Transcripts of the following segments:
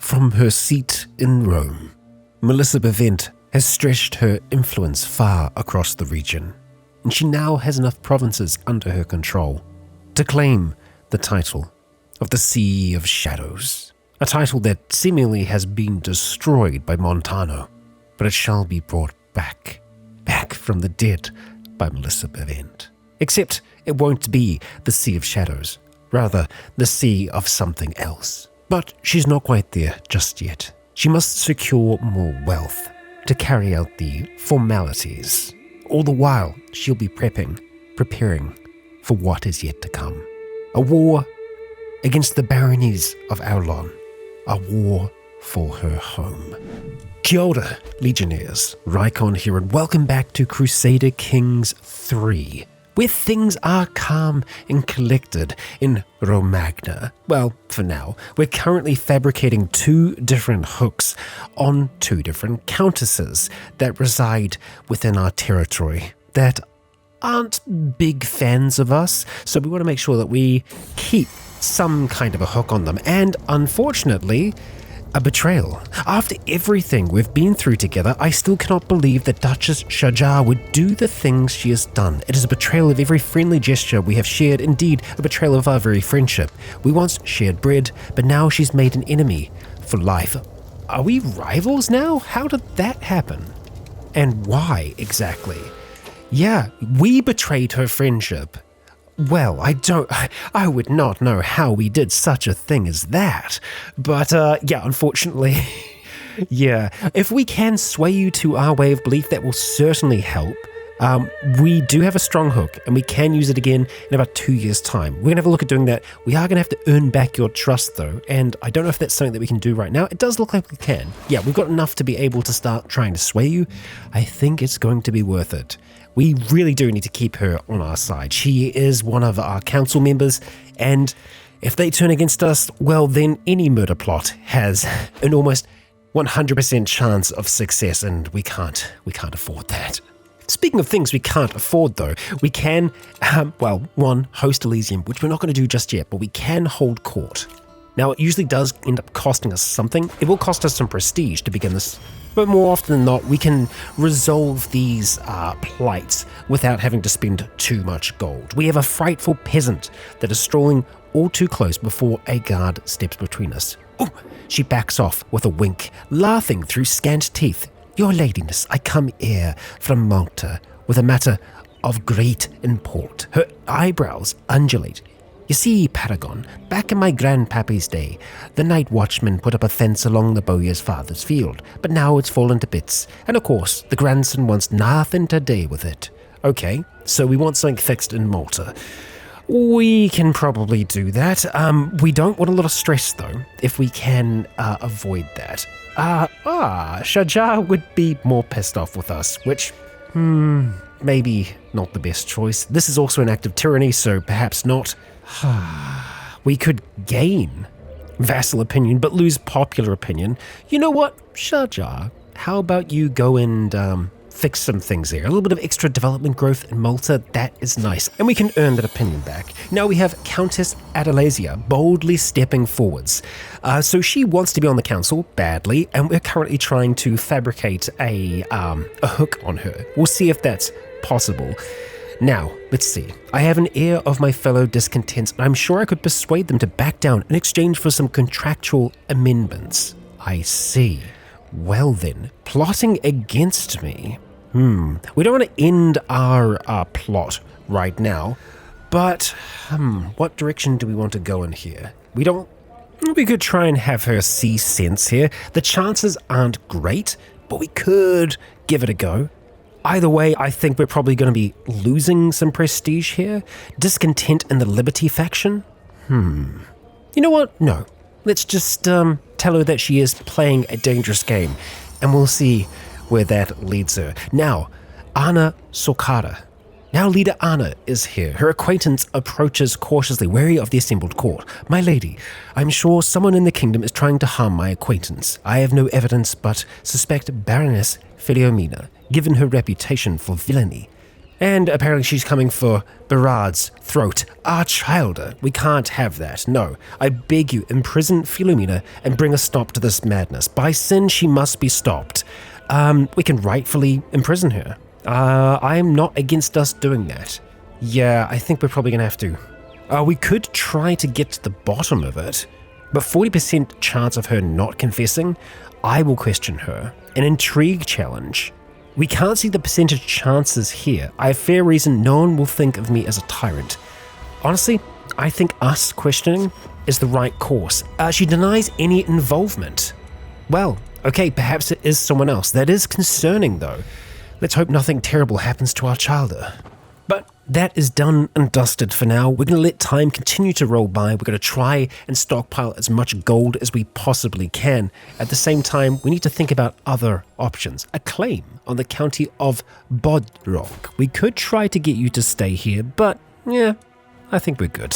from her seat in Rome, Melissa Bavent has stretched her influence far across the region, and she now has enough provinces under her control to claim the title of the Sea of Shadows, a title that seemingly has been destroyed by Montano, but it shall be brought back from the dead by Melissa Bavent. Except it won't be the Sea of Shadows, rather the Sea of something else. But she's not quite there just yet. She must secure more wealth to carry out the formalities. All the while, she'll be preparing for what is yet to come. A war against the baronies of Aulon. A war for her home. Kia ora, Legionnaires. Rycon here, and welcome back to Crusader Kings 3, where things are calm and collected in Romagna. Well, for now, we're currently fabricating 2 different hooks on 2 different countesses that reside within our territory that aren't big fans of us, so we want to make sure that we keep some kind of a hook on them. And unfortunately, a betrayal. After everything we've been through together, I still cannot believe that Duchess Shajar would do the things she has done. It is a betrayal of every friendly gesture we have shared, indeed a betrayal of our very friendship. We once shared bread, but now she's made an enemy for life. Are we rivals now? How did that happen? And why exactly? Yeah, we betrayed her friendship. Well, I would not know how we did such a thing as that. But, yeah, unfortunately, yeah, if we can sway you to our way of belief, that will certainly help. We do have a strong hook, and we can use it again in about 2 years' time. We're going to have a look at doing that. We are going to have to earn back your trust, though, and I don't know if that's something that we can do right now. It does look like we can. Yeah, we've got enough to be able to start trying to sway you. I think it's going to be worth it. We really do need to keep her on our side. She is one of our council members, and if they turn against us, well, then any murder plot has an almost 100% chance of success, and we can't afford that. Speaking of things we can't afford, though, we can, host Elysium, which we're not going to do just yet, but we can hold court. Now, it usually does end up costing us something. It will cost us some prestige to begin this, but more often than not, we can resolve these plights without having to spend too much gold. We have a frightful peasant that is strolling all too close before a guard steps between us. Oh, she backs off with a wink, laughing through scant teeth. Your ladiness, I come here from Malta with a matter of great import. Her eyebrows undulate. You see, Paragon, back in my grandpappy's day, the night watchman put up a fence along the bowyer's father's field, but now it's fallen to bits, and of course, the grandson wants nothing to do with it. Okay, so we want something fixed in Malta. We can probably do that. We don't want a lot of stress, though, if we can avoid that. Shajar would be more pissed off with us, which, maybe not the best choice. This is also an act of tyranny, so perhaps not. We could gain vassal opinion, but lose popular opinion. You know what, Shajar, how about you go and fix some things there? A little bit of extra development growth in Malta, that is nice. And we can earn that opinion back. Now we have Countess Adelasia boldly stepping forwards. So she wants to be on the council badly, and we're currently trying to fabricate a hook on her. We'll see if that's possible. Now, let's see. I have an air of my fellow discontents, and I'm sure I could persuade them to back down in exchange for some contractual amendments. I see. Well then, plotting against me. We don't want to end our plot right now, but what direction do we want to go in here? We could try and have her see sense here. The chances aren't great, but we could give it a go. Either way, I think we're probably going to be losing some prestige here. Discontent in the Liberty faction? You know what? No. Let's just tell her that she is playing a dangerous game, and we'll see where that leads her. Now, Anna Sokara. Now Leader Anna is here. Her acquaintance approaches cautiously, wary of the assembled court. My lady, I'm sure someone in the kingdom is trying to harm my acquaintance. I have no evidence, but suspect Baroness Philomena, given her reputation for villainy. And apparently she's coming for Berad's throat. Our child, we can't have that. No, I beg you, imprison Philomena and bring a stop to this madness. By sin, she must be stopped. We can rightfully imprison her. I am not against us doing that. Yeah, I think we're probably going to have to. We could try to get to the bottom of it, but 40% chance of her not confessing, I will question her. An intrigue challenge. We can't see the percentage chances here. I have fair reason no one will think of me as a tyrant. Honestly, I think us questioning is the right course. She denies any involvement. Well, okay, perhaps it is someone else. That is concerning though. Let's hope nothing terrible happens to our child. But that is done and dusted for now. We're going to let time continue to roll by. We're going to try and stockpile as much gold as we possibly can. At the same time, we need to think about other options. A claim on the county of Bodrog. We could try to get you to stay here, but yeah, I think we're good.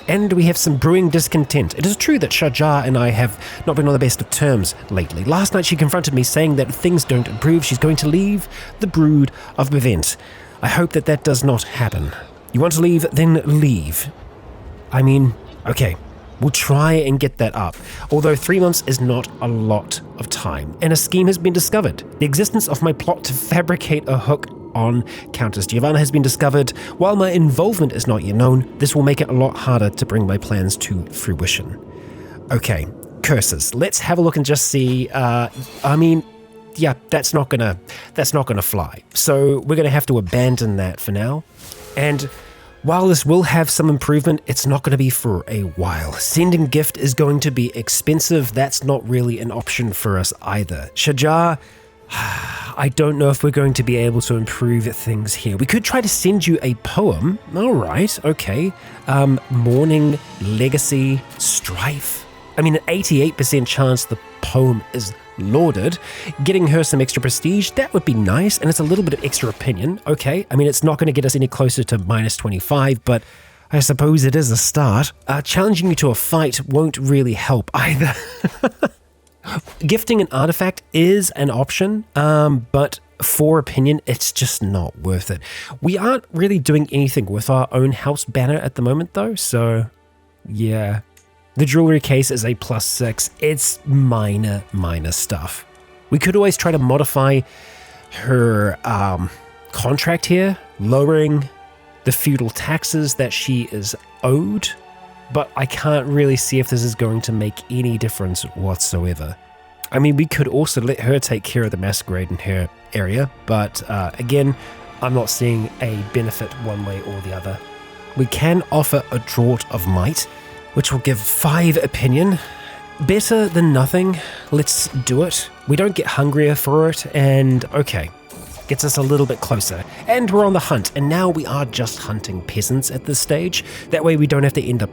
And we have some brewing discontent. It is true that Shajar and I have not been on the best of terms lately. Last night she confronted me saying that if things don't improve, she's going to leave the brood of Bavent. I hope that that does not happen. You want to leave, then leave. I mean, okay, we'll try and get that up. Although 3 months is not a lot of time, and a scheme has been discovered. The existence of my plot to fabricate a hook on Countess Giovanna has been discovered. While my involvement is not yet known, this will make it a lot harder to bring my plans to fruition. Okay, curses. Let's have a look and just see. Yeah, that's not gonna fly. So we're gonna have to abandon that for now. And while this will have some improvement, it's not going to be for a while. Sending gift is going to be expensive. That's not really an option for us either. Shajar, I don't know if we're going to be able to improve things here. We could try to send you a poem. All right, okay. Mourning, legacy, strife. I mean, an 88% chance the poem is lauded. Getting her some extra prestige, that would be nice, and it's a little bit of extra opinion. Okay, I mean, it's not going to get us any closer to minus 25, but I suppose it is a start. Challenging you to a fight won't really help either. Gifting an artifact is an option, but for opinion, it's just not worth it. We aren't really doing anything with our own house banner at the moment though, so yeah. The jewelry case is a +6. It's minor stuff. We could always try to modify her contract here, lowering the feudal taxes that she is owed, but I can't really see if this is going to make any difference whatsoever. I mean, we could also let her take care of the masquerade in her area, but again, I'm not seeing a benefit one way or the other. We can offer a draught of might, which will give 5 opinion. Better than nothing. Let's do it. We don't get hungrier for it, and okay, gets us a little bit closer. And we're on the hunt, and now we are just hunting peasants at this stage. That way we don't have to end up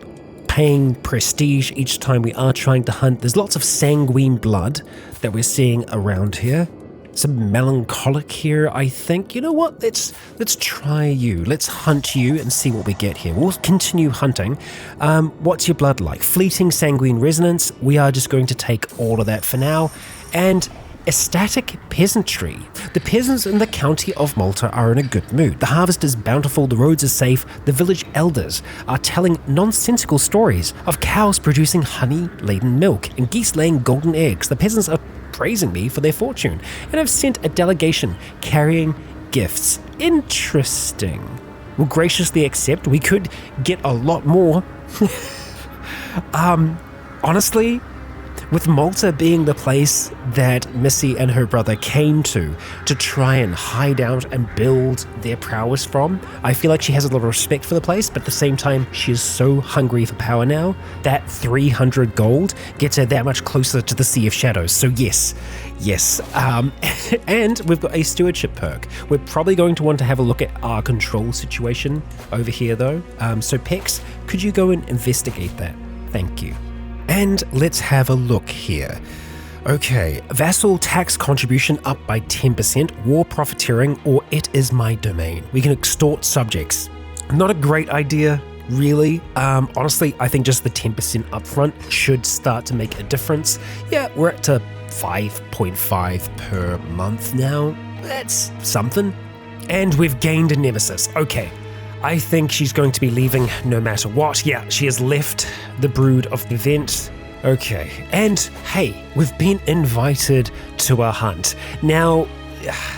paying prestige each time we are trying to hunt. There's lots of sanguine blood that we're seeing around here. Some melancholic here, I think. You know what? Let's try you. Let's hunt you and see what we get here. We'll continue hunting. What's your blood like? Fleeting sanguine resonance. We are just going to take all of that for now. And ecstatic peasantry. The peasants in the county of Malta are in a good mood. The harvest is bountiful, the roads are safe, the village elders are telling nonsensical stories of cows producing honey-laden milk and geese laying golden eggs. The peasants are praising me for their fortune, and have sent a delegation carrying gifts. Interesting. We'll graciously accept. We could get a lot more. Honestly, with Malta being the place that Missy and her brother came to try and hide out and build their prowess from, I feel like she has a lot of respect for the place, but at the same time, she is so hungry for power now that 300 gold gets her that much closer to the Sea of Shadows. So yes. And we've got a stewardship perk. We're probably going to want to have a look at our control situation over here though. So Pecs, could you go and investigate that? Thank you. And let's have a look here. Okay, vassal tax contribution up by 10%, war profiteering, or it is my domain. We can extort subjects. Not a great idea, really. Honestly, I think just the 10% upfront should start to make a difference. Yeah, we're at 5.5 per month now. That's something. And we've gained a nemesis. Okay. I think she's going to be leaving no matter what. Yeah, she has left the brood of Bavent. Okay. And hey, we've been invited to a hunt. Now,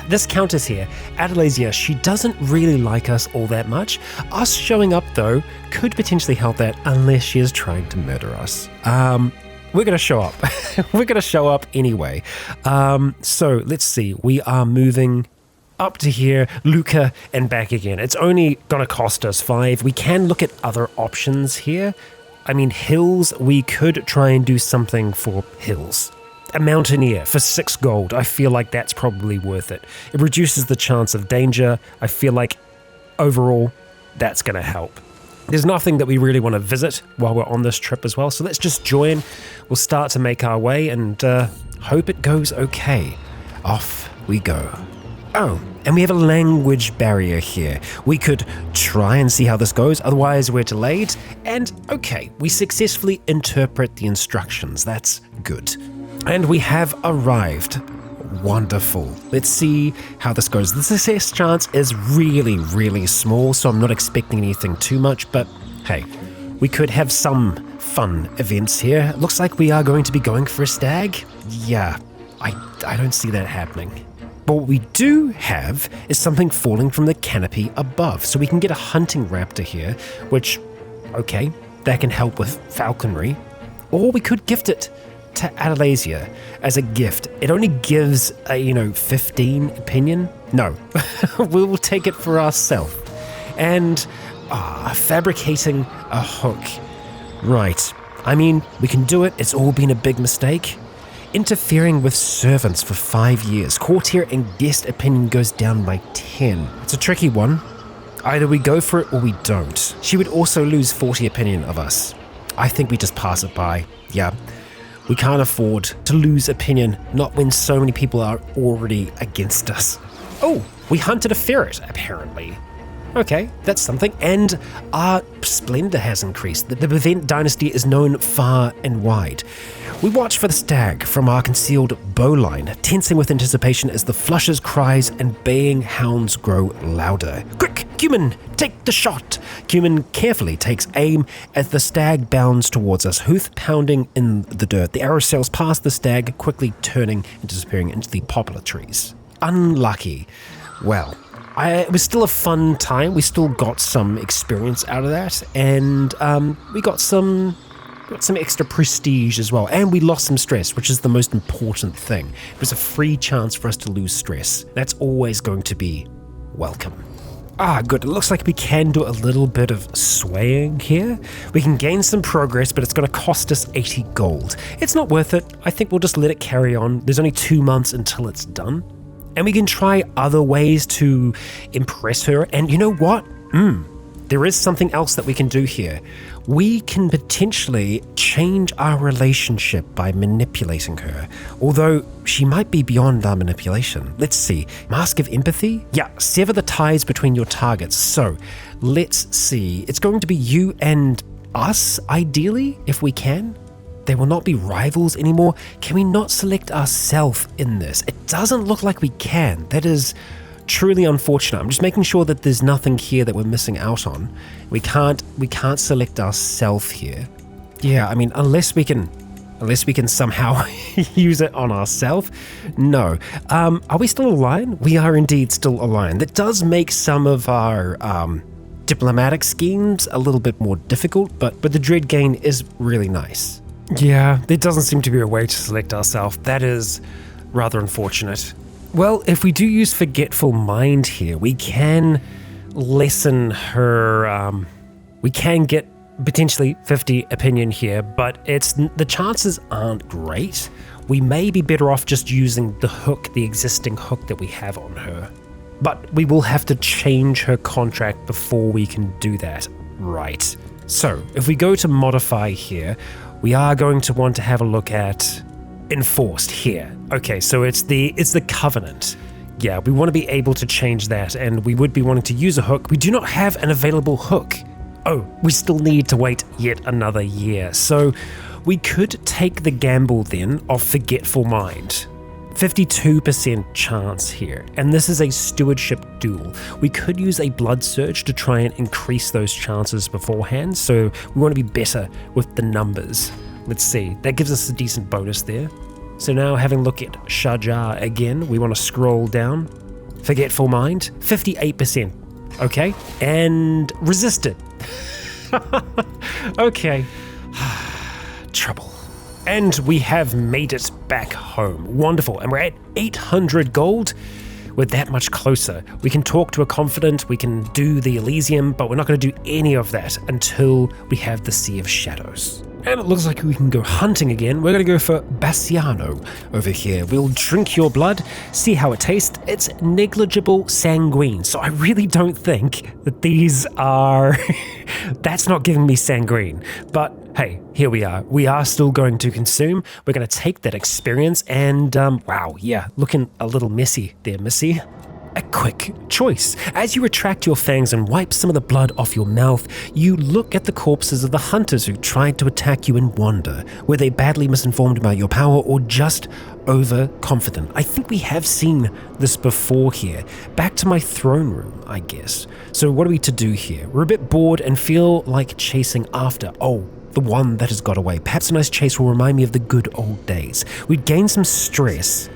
this countess here, Adelasia, she doesn't really like us all that much. Us showing up, though, could potentially help that unless she is trying to murder us. We're going to show up. We're going to show up anyway. So let's see. We are moving up to here, Luca, and back again. It's only going to cost us 5. We can look at other options here. I mean, hills, we could try and do something for hills. A mountaineer for 6 gold. I feel like that's probably worth it. It reduces the chance of danger. I feel like overall, that's going to help. There's nothing that we really want to visit while we're on this trip as well, so let's just join. We'll start to make our way and hope it goes okay. Off we go. Oh, and we have a language barrier here. We could try and see how this goes, otherwise we're delayed. And okay, we successfully interpret the instructions. That's good. And we have arrived. Wonderful. Let's see how this goes. The success chance is really, really small, so I'm not expecting anything too much, but hey, we could have some fun events here. Looks like we are going to be going for a stag. Yeah, I don't see that happening. But what we do have is something falling from the canopy above, so we can get a hunting raptor here, which, okay, that can help with falconry. Or we could gift it to Adelasia as a gift. It only gives a, 15 opinion. No, we will take it for ourselves. And fabricating a hook. Right. I mean, we can do it. It's all been a big mistake. Interfering with servants for 5 years. Courtier and guest opinion goes down by 10. It's a tricky one. Either we go for it or we don't. She would also lose 40 opinion of us. I think we just pass it by. Yeah. We can't afford to lose opinion, not when so many people are already against us. Oh, we hunted a ferret, apparently. Okay, that's something. And our splendor has increased. The Bavent dynasty is known far and wide. We watch for the stag from our concealed bowline, tensing with anticipation as the flushes, cries, and baying hounds grow louder. Quick, Cumin, take the shot! Cumin carefully takes aim as the stag bounds towards us, hoof pounding in the dirt. The arrow sails past the stag, quickly turning and disappearing into the poplar trees. Unlucky. Well, it was still a fun time. We still got some experience out of that, and we got some extra prestige as well, and we lost some stress, which is the most important thing. It was a free chance for us to lose stress. That's always going to be welcome. Good. It looks like we can do a little bit of swaying here. We can gain some progress, but it's going to cost us 80 gold. It's not worth it. I think we'll just let it carry on. There's only 2 months until it's done. And we can try other ways to impress her. And you know what? There is something else that we can do here. We can potentially change our relationship by manipulating her, although she might be beyond our manipulation. Let's see. Mask of Empathy? Yeah, sever the ties between your targets. So, let's see. It's going to be you and us, ideally, if we can. They will not be rivals anymore. Can we not select ourselves in this? It doesn't look like we can. That is truly unfortunate. I'm just making sure that there's nothing here that we're missing out on. We can't select ourselves here. Yeah, I mean, unless we can somehow use it on ourselves. No. Are we still aligned? We are indeed still aligned. That does make some of our diplomatic schemes a little bit more difficult, but the dread gain is really nice. Yeah, there doesn't seem to be a way to select ourselves. That is rather unfortunate. Well, if we do use Forgetful Mind here, we can lessen her, we can get potentially 50 opinion here, but the chances aren't great. We may be better off just using the hook, the existing hook that we have on her. But we will have to change her contract before we can do that. Right. So, if we go to modify here, we are going to want to have a look at enforced here. Okay, so it's the covenant. Yeah, we want to be able to change that, and we would be wanting to use a hook. We do not have an available hook. Oh, we still need to wait yet another year. So we could take the gamble then of Forgetful Mind. 52% chance here, and this is a stewardship duel. We could use a blood surge to try and increase those chances beforehand, so we want to be better with the numbers. Let's see, that gives us a decent bonus there. So now having a look at Shajar again, we want to scroll down. Forgetful Mind, 58%. Okay, and Resisted. Okay. Trouble. And we have made it back home. Wonderful. And we're at 800 gold. We're that much closer. We can talk to a confidant, we can do the Elysium, but we're not going to do any of that until we have the Sea of Shadows. And it looks like we can go hunting again. We're going to go for Bassiano over here. We'll drink your blood, see how it tastes. It's negligible sanguine, so I really don't think that these are... That's not giving me sanguine. But hey, here we are. We are still going to consume. We're going to take that experience and, wow, yeah, looking a little messy there, Missy. A quick choice. As you retract your fangs and wipe some of the blood off your mouth, you look at the corpses of the hunters who tried to attack you and wonder, were they badly misinformed about your power or just overconfident? I think we have seen this before here. Back to my throne room, I guess. So what are we to do here? We're a bit bored and feel like chasing after, the one that has got away. Perhaps a nice chase will remind me of the good old days. We'd gain some stress.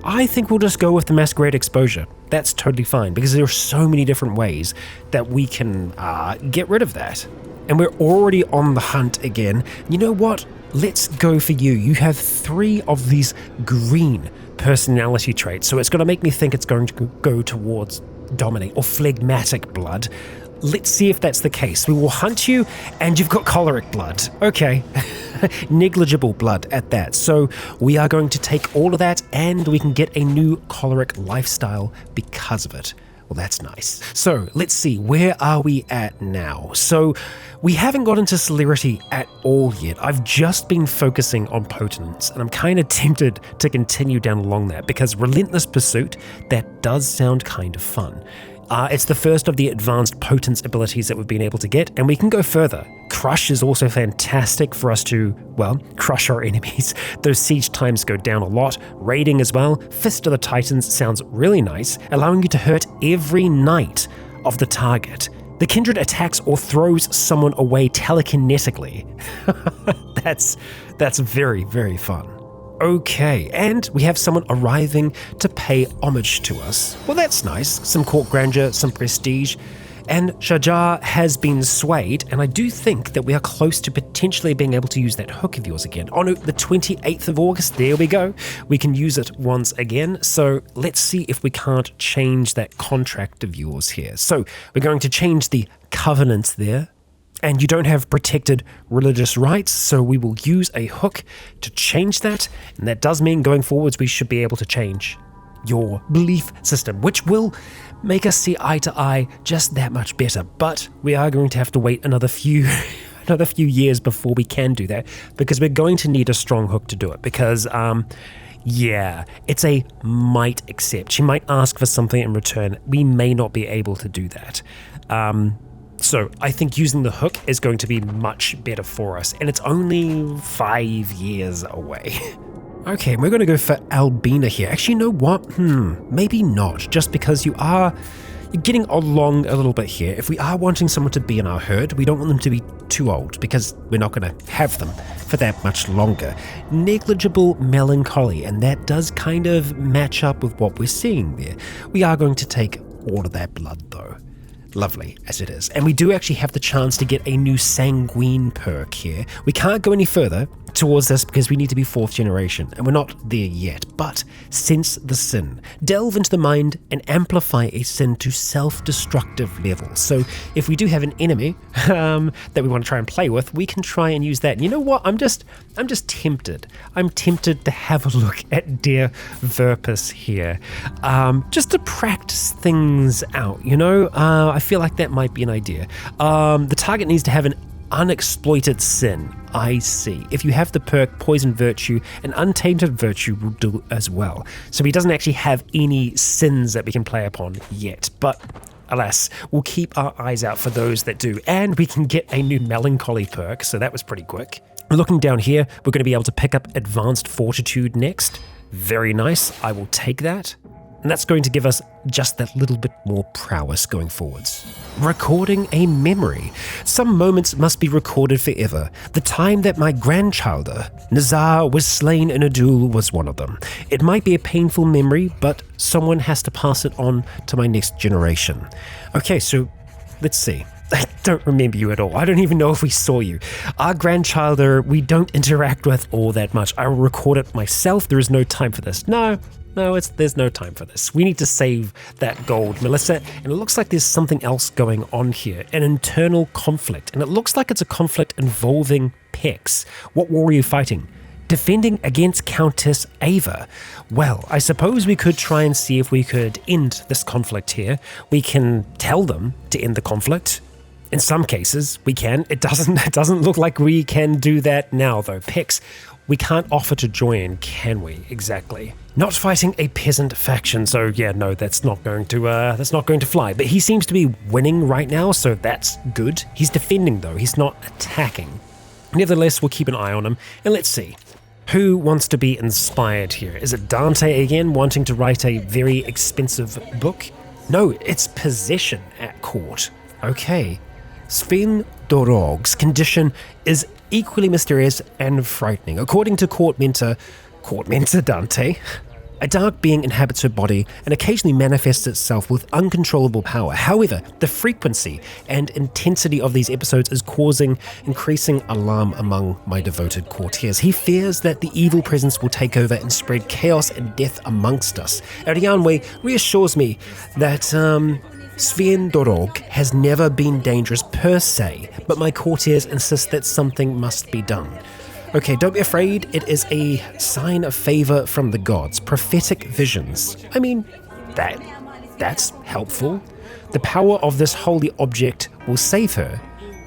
I think we'll just go with the Masquerade Exposure. That's totally fine, because there are so many different ways that we can get rid of that. And we're already on the hunt again. You know what? Let's go for you. You have 3 of these green personality traits, so it's going to make me think it's going to go towards Dominate or Phlegmatic blood. Let's see if that's the case. We will hunt you, and you've got choleric blood. Okay. Negligible blood at that. So we are going to take all of that, and we can get a new choleric lifestyle because of it. Well, that's nice. So let's see, where are we at now? So we haven't got into celerity at all yet. I've just been focusing on potence, and I'm kind of tempted to continue down along that, because Relentless Pursuit, that does sound kind of fun. It's the first of the advanced potence abilities that we've been able to get, and we can go further. Crush is also fantastic for us to, crush our enemies. Those siege times go down a lot. Raiding as well. Fist of the Titans sounds really nice, allowing you to hurt every knight of the target. The kindred attacks or throws someone away telekinetically. That's very, very fun. Okay, and we have someone arriving to pay homage to us. Well, that's nice. Some court grandeur, some prestige. And Shajar has been swayed, and I do think that we are close to potentially being able to use that hook of yours again. On the 28th of August, there we go. We can use it once again. So let's see if we can't change that contract of yours here. So we're going to change the covenant there. And you don't have protected religious rights, so we will use a hook to change that. And that does mean going forwards we should be able to change your belief system, which will make us see eye to eye just that much better. But we are going to have to wait another few years before we can do that, because we're going to need a strong hook to do it, because it's a might accept. She might ask for something in return. We may not be able to do that. So I think using the hook is going to be much better for us, and it's only 5 years away. Okay, we're going to go for Albina here. Actually, you know what? Maybe not, just because you're getting along a little bit here. If we are wanting someone to be in our herd, we don't want them to be too old, because we're not going to have them for that much longer. Negligible melancholy, and that does kind of match up with what we're seeing there. We are going to take all of that blood, though. Lovely as it is. And we do actually have the chance to get a new sanguine perk here. We can't go any further towards this because we need to be 4th generation, and we're not there yet. But sense the sin. Delve into the mind and amplify a sin to self-destructive levels. So if we do have an enemy that we want to try and play with, we can try and use that. And you know what? I'm just tempted. I'm tempted to have a look at Dear Verpus here, just to practice things out. I feel like that might be an idea. The target needs to have an unexploited sin. I see. If you have the perk Poison Virtue, an Untainted Virtue will do as well. So he doesn't actually have any sins that we can play upon yet, but alas, we'll keep our eyes out for those that do. And we can get a new Melancholy perk, so that was pretty quick. Looking down here, we're going to be able to pick up Advanced Fortitude next. Very nice, I will take that. And that's going to give us just that little bit more prowess going forwards. Recording a memory. Some moments must be recorded forever. The time that my grandchilder, Nazar, was slain in a duel was one of them. It might be a painful memory, but someone has to pass it on to my next generation. Okay, so let's see. I don't remember you at all. I don't even know if we saw you. Our grandchilder, we don't interact with all that much. I will record it myself. There is no time for this. No, there's no time for this. We need to save that gold, Melissa. And it looks like there's something else going on here, an internal conflict. And it looks like it's a conflict involving Pecs. What war are you fighting? Defending against Countess Ava. Well, I suppose we could try and see if we could end this conflict here. We can tell them to end the conflict. In some cases, we can. It doesn't look like we can do that now, though. Pecs, we can't offer to join, can we? Exactly. Not fighting a peasant faction, so yeah, no, that's not going to fly. But he seems to be winning right now, so that's good. He's defending, though. He's not attacking. Nevertheless, we'll keep an eye on him, and let's see. Who wants to be inspired here? Is it Dante again, wanting to write a very expensive book? No, it's possession at court. Okay. Sven Dorog's condition is equally mysterious and frightening. According to court mentor Dante, a dark being inhabits her body and occasionally manifests itself with uncontrollable power. However, the frequency and intensity of these episodes is causing increasing alarm among my devoted courtiers. He fears that the evil presence will take over and spread chaos and death amongst us. Arianwe reassures me that Sven Dorog has never been dangerous per se, but my courtiers insist that something must be done. Okay, don't be afraid, it is a sign of favor from the gods, prophetic visions. I mean, that's helpful. The power of this holy object will save her.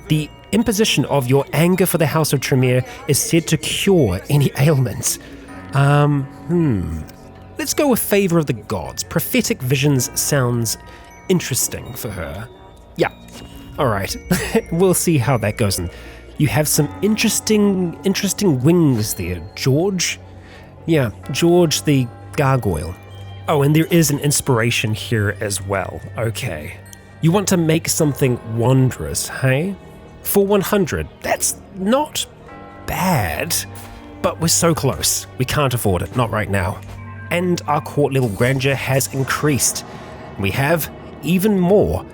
The imposition of your anger for the House of Tremere is said to cure any ailments. Let's go with favor of the gods. Prophetic visions sounds interesting for her. Yeah, all right. We'll see how that goes. And you have some interesting wings there, George. Yeah, George the gargoyle. Oh, and there is an inspiration here as well. Okay. You want to make something wondrous, hey? For 100, that's not bad, but we're so close. We can't afford it, not right now. And our court level grandeur has increased. We have even more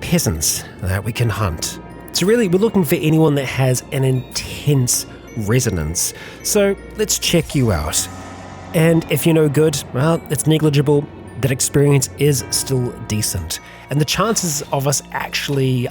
peasants that we can hunt. So really, we're looking for anyone that has an intense resonance. So let's check you out. And if you're no good, well, it's negligible. That experience is still decent. And the chances of us actually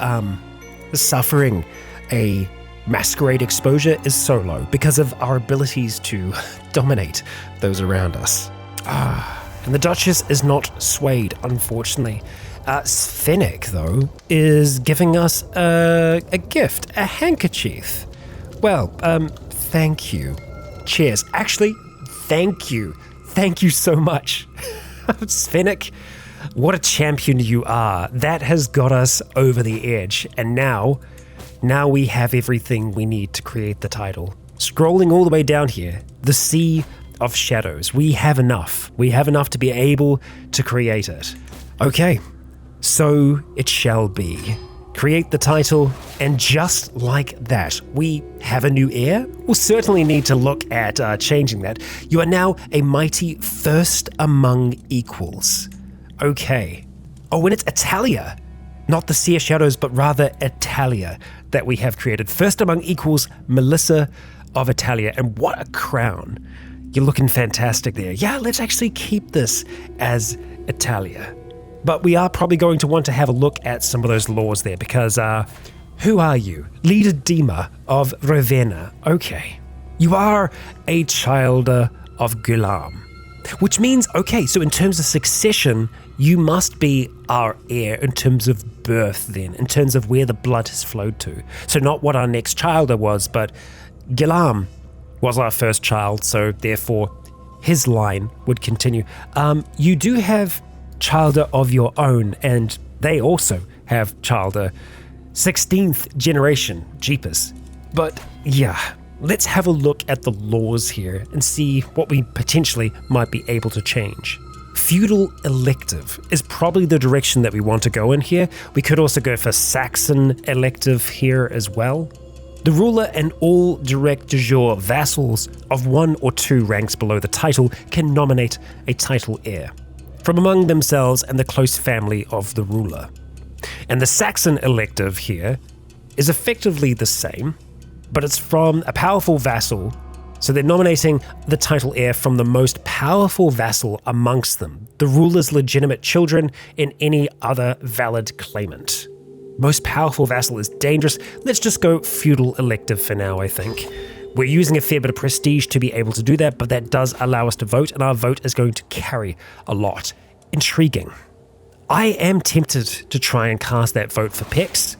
suffering a masquerade exposure is so low because of our abilities to dominate those around us. And the Duchess is not swayed, unfortunately. Svennik, though, is giving us a gift, a handkerchief. Well, thank you. Cheers. Actually, thank you. Thank you so much. Svennik, what a champion you are. That has got us over the edge. And now we have everything we need to create the title. Scrolling all the way down here, the Sea of Shadows. We have enough. We have enough to be able to create it. Okay. So it shall be. Create the title, and just like that, we have a new heir? We'll certainly need to look at changing that. You are now a mighty first among equals. Okay. Oh, and it's Italia. Not the Sea of Shadows, but rather Italia that we have created. First among equals, Melissa of Italia. And what a crown. You're looking fantastic there. Yeah, let's actually keep this as Italia. But we are probably going to want to have a look at some of those laws there because, who are you? Leader Dima of Ravenna. Okay. You are a child of Gulam. Which means, okay, so in terms of succession, you must be our heir in terms of birth then, in terms of where the blood has flowed to. So not what our next childer was, but Gulam was our first child, so therefore his line would continue. You do have childer of your own, and they also have childer. 16th generation, jeepers. But yeah, let's have a look at the laws here and see what we potentially might be able to change. Feudal elective is probably the direction that we want to go in here. We could also go for Saxon elective here as well. The ruler and all direct de jure vassals of 1 or 2 ranks below the title can nominate a title heir from among themselves and the close family of the ruler. And the Saxon elective here is effectively the same, but it's from a powerful vassal. So they're nominating the title heir from the most powerful vassal amongst them, the ruler's legitimate children, and any other valid claimant. Most powerful vassal is dangerous. Let's just go feudal elective for now, I think. We're using a fair bit of prestige to be able to do that, but that does allow us to vote, and our vote is going to carry a lot. Intriguing. I am tempted to try and cast that vote for Pecs,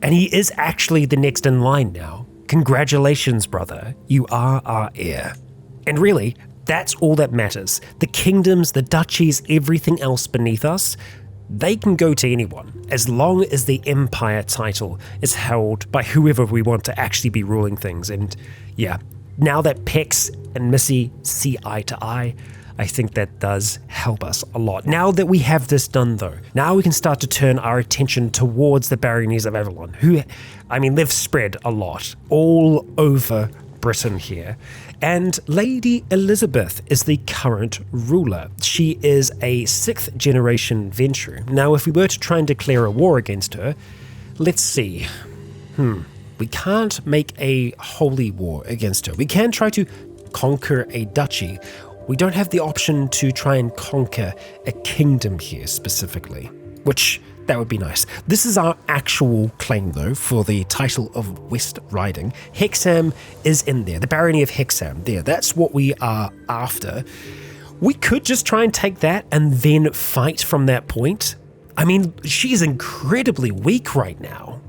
and he is actually the next in line now. Congratulations, brother. You are our heir. And really, that's all that matters. The kingdoms, the duchies, everything else beneath us, they can go to anyone, as long as the empire title is held by whoever we want to actually be ruling things. And yeah, now that Pecs and Missy see eye to eye, I think that does help us a lot. Now that we have this done though, now we can start to turn our attention towards the baronies of Avalon, who, they've spread a lot all over Britain here. And Lady Elizabeth is the current ruler. She is a 6th generation venture. Now, if we were to try and declare a war against her, let's see. We can't make a holy war against her. We can try to conquer a duchy. We don't have the option to try and conquer a kingdom here specifically, which that would be nice. This is our actual claim though for the title of West Riding. Hexham is in there, the barony of Hexham there. That's what we are after. We could just try and take that and then fight from that point. She's incredibly weak right now.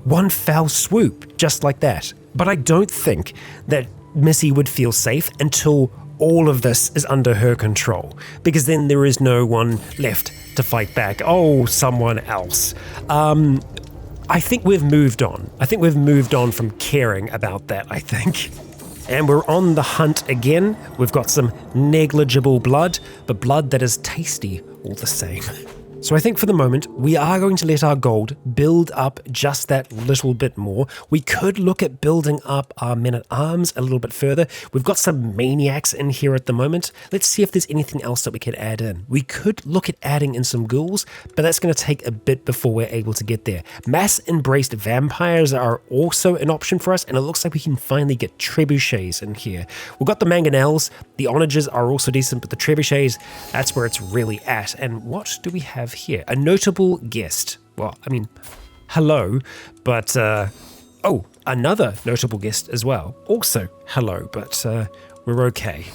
One fell swoop, just like that. But I don't think that Missy would feel safe until all of this is under her control, because then there is no one left to fight back. Oh, someone else. I think we've moved on. I think we've moved on from caring about that, I think. And we're on the hunt again. We've got some negligible blood, but blood that is tasty all the same. So I think for the moment, we are going to let our gold build up just that little bit more. We could look at building up our men-at-arms a little bit further. We've got some maniacs in here at the moment. Let's see if there's anything else that we could add in. We could look at adding in some ghouls, but that's going to take a bit before we're able to get there. Mass-embraced vampires are also an option for us, and it looks like we can finally get trebuchets in here. We've got the mangonels. The onagers are also decent, but the trebuchets, that's where it's really at. And what do we have here? A notable guest. Well, hello, but another notable guest as well. Also hello, but we're okay.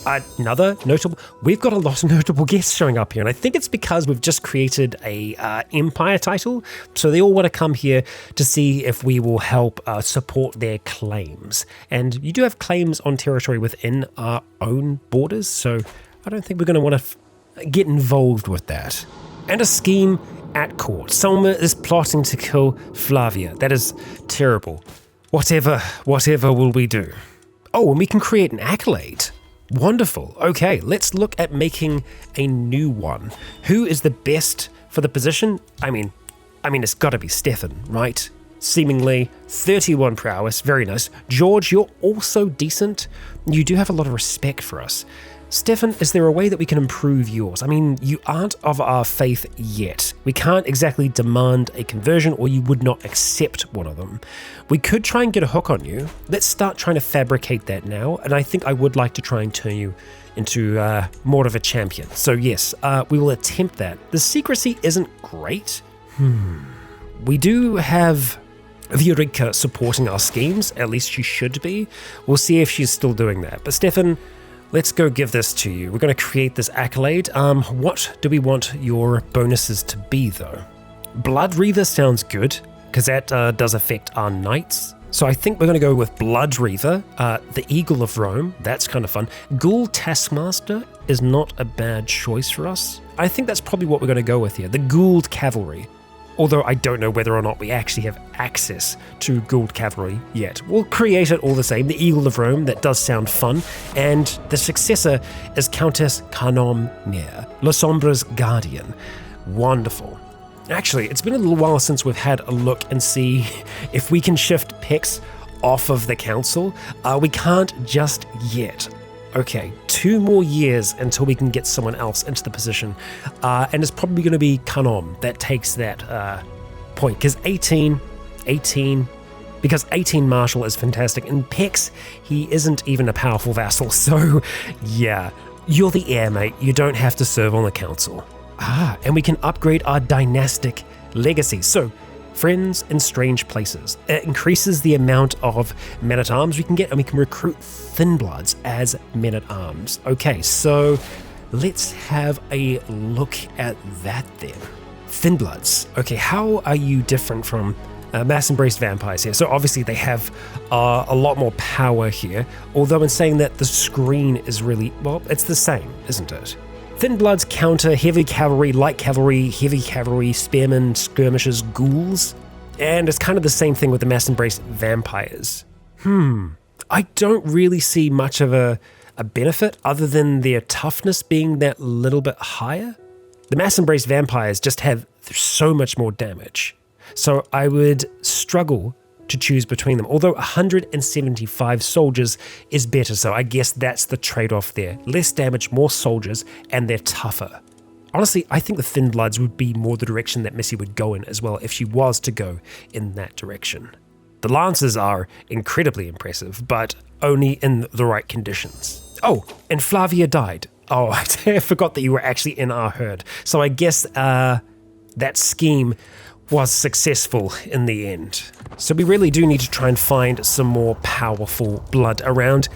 Another notable. We've got a lot of notable guests showing up here, and I think it's because we've just created a empire title, so they all want to come here to see if we will help support their claims. And you do have claims on territory within our own borders, so I don't think we're going to want to get involved with that. And a scheme at court. Selma is plotting to kill Flavia. That is terrible. Whatever will we do? Oh, and we can create an accolade. Wonderful. Okay, let's look at making a new one. Who is the best for the position? It's got to be Stefan, right? Seemingly 31 prowess. Very nice. George, you're also decent. You do have a lot of respect for us. Stefan, is there a way that we can improve yours? You aren't of our faith yet. We can't exactly demand a conversion, or you would not accept one of them. We could try and get a hook on you. Let's start trying to fabricate that now, and I think I would like to try and turn you into more of a champion. So yes, we will attempt that. The secrecy isn't great. We do have Viorica supporting our schemes, at least she should be. We'll see if she's still doing that. But Stefan, let's go give this to you. We're going to create this accolade. What do we want your bonuses to be, though? Blood Reaver sounds good, because that does affect our knights. So I think we're going to go with Blood Reaver, the Eagle of Rome. That's kind of fun. Ghoul Taskmaster is not a bad choice for us. I think that's probably what we're going to go with here. The Ghoul Cavalry. although I don't know whether or not we actually have access to Gould Cavalry yet. We'll create it all the same, the Eagle of Rome, that does sound fun, and the successor is Countess Canom Nere, La Sombra's Guardian. Wonderful. Actually, it's been a little while since we've had a look and see if we can shift Pecs off of the council. We can't just yet. Okay, 2 more years until we can get someone else into the position, and it's probably going to be Canom that takes that point, because 18 Marshal is fantastic, and Pecs, he isn't even a powerful vassal, so yeah, you're the heir, mate, you don't have to serve on the council. And we can upgrade our dynastic legacy, so friends in strange places. It increases the amount of men-at-arms we can get, and we can recruit Thin-Bloods as men-at-arms. Okay, so let's have a look at that then. Thin-Bloods. Okay, how are you different from mass-embraced vampires here? So obviously they have a lot more power here, although in saying that the screen is really, well, it's the same, isn't it? Thin-Bloods counter heavy cavalry, light cavalry, heavy cavalry, spearmen, skirmishers, ghouls, and it's kind of the same thing with the mass-embraced vampires. I don't really see much of a benefit other than their toughness being that little bit higher. The mass-embraced vampires just have so much more damage, so I would struggle to choose between them, although 175 soldiers is better, so I guess that's the trade-off there. Less damage, more soldiers, and they're tougher. Honestly, I think the Thin-Bloods would be more the direction that Missy would go in as well if she was to go in that direction. The Lancers are incredibly impressive, but only in the right conditions. Oh, and Flavia died. Oh, I forgot that you were actually in our herd, so I guess that scheme was successful in the end. So we really do need to try and find some more powerful blood around.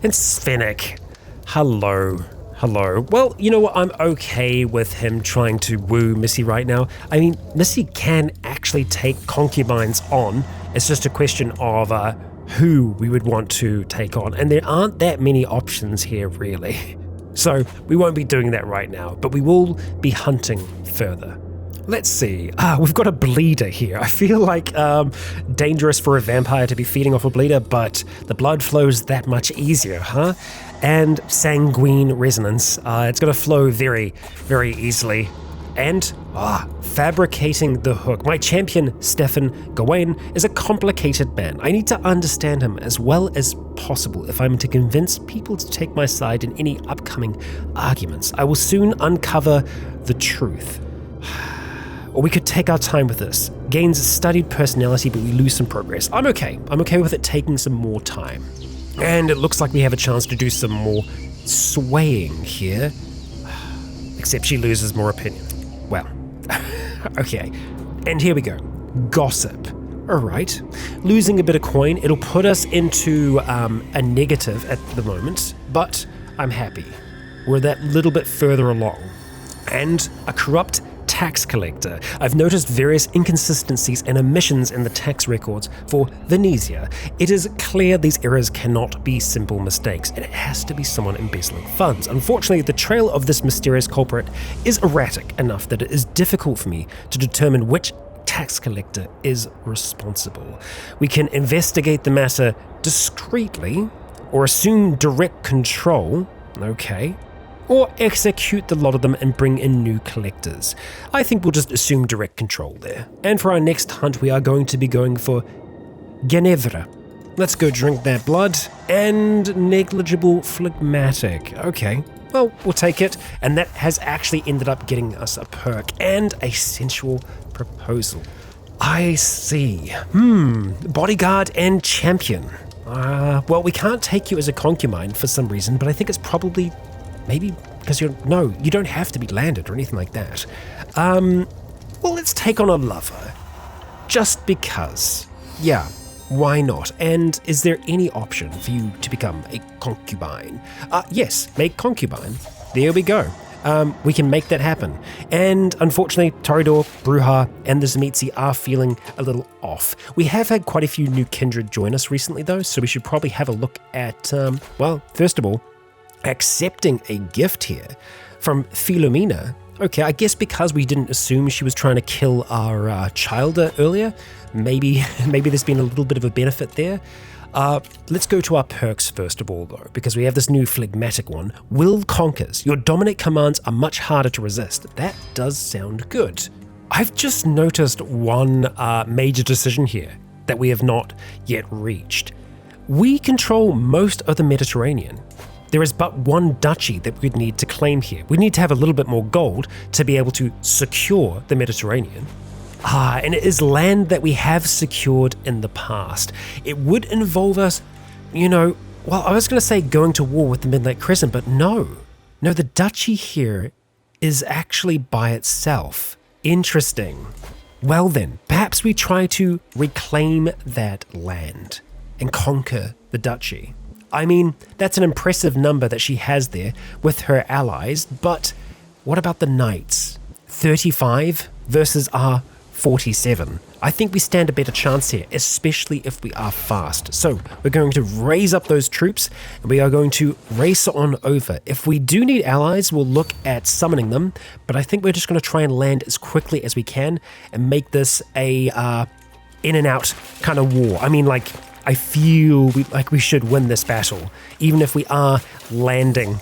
And Svenik, hello. Well, you know what, I'm okay with him trying to woo Missy right now. I mean, Missy can actually take concubines on. It's just a question of who we would want to take on. And there aren't that many options here, really. So we won't be doing that right now, but we will be hunting further. Let's see. We've got a bleeder here. I feel like dangerous for a vampire to be feeding off a bleeder, but the blood flows that much easier, huh? And sanguine resonance. It's going to flow very, very easily. And fabricating the hook. My champion, Stefan Gawain, is a complicated man. I need to understand him as well as possible if I'm to convince people to take my side in any upcoming arguments. I will soon uncover the truth. Or we could take our time with this. Gains a studied personality, but we lose some progress. I'm okay with it taking some more time. And it looks like we have a chance to do some more swaying here. Except she loses more opinion. Well, okay. And here we go. Gossip. Alright. Losing a bit of coin. It'll put us into a negative at the moment, but I'm happy. We're that little bit further along. And a corrupt tax collector. I've noticed various inconsistencies and omissions in the tax records for Venetia. It is clear these errors cannot be simple mistakes, and it has to be someone embezzling funds. Unfortunately, the trail of this mysterious culprit is erratic enough that it is difficult for me to determine which tax collector is responsible. We can investigate the matter discreetly, or assume direct control, okay, or execute the lot of them and bring in new collectors. I think we'll just assume direct control there. And for our next hunt, we are going to be going for Ginevra. Let's go drink that blood. And negligible phlegmatic. Okay, well, we'll take it. And that has actually ended up getting us a perk and a sensual proposal. I see. Bodyguard and champion. Well, we can't take you as a concubine for some reason, but I think it's probably maybe because you don't have to be landed or anything like that. Well, let's take on a lover. Just because. Yeah, why not? And is there any option for you to become a concubine? Yes, make concubine. There we go. We can make that happen. And unfortunately, Toreador, Bruja, and the Zemitzi are feeling a little off. We have had quite a few new kindred join us recently though, so we should probably have a look at, well, first of all, accepting a gift here from Philomena Okay, I guess because we didn't assume she was trying to kill our child earlier, maybe there's been a little bit of a benefit there. Let's go to our perks first of all, though, because we have this new phlegmatic one. Will conquers. Your dominate commands are much harder to resist. That does sound good. I've just noticed one major decision here that we have not yet reached. We control most of the Mediterranean. There is but one duchy that we'd need to claim here. We need to have a little bit more gold to be able to secure the Mediterranean. And it is land that we have secured in the past. It would involve us, I was going to say going to war with the Midnight Crescent, but no, the duchy here is actually by itself. Interesting. Well then, perhaps we try to reclaim that land and conquer the duchy. I mean, that's an impressive number that she has there with her allies, but what about the knights? 35 versus our 47. I think we stand a better chance here, especially if we are fast. So we're going to raise up those troops and we are going to race on over. If we do need allies, we'll look at summoning them, but I think we're just going to try and land as quickly as we can and make this a in and out kind of war. I mean, I feel like we should win this battle, even if we are landing,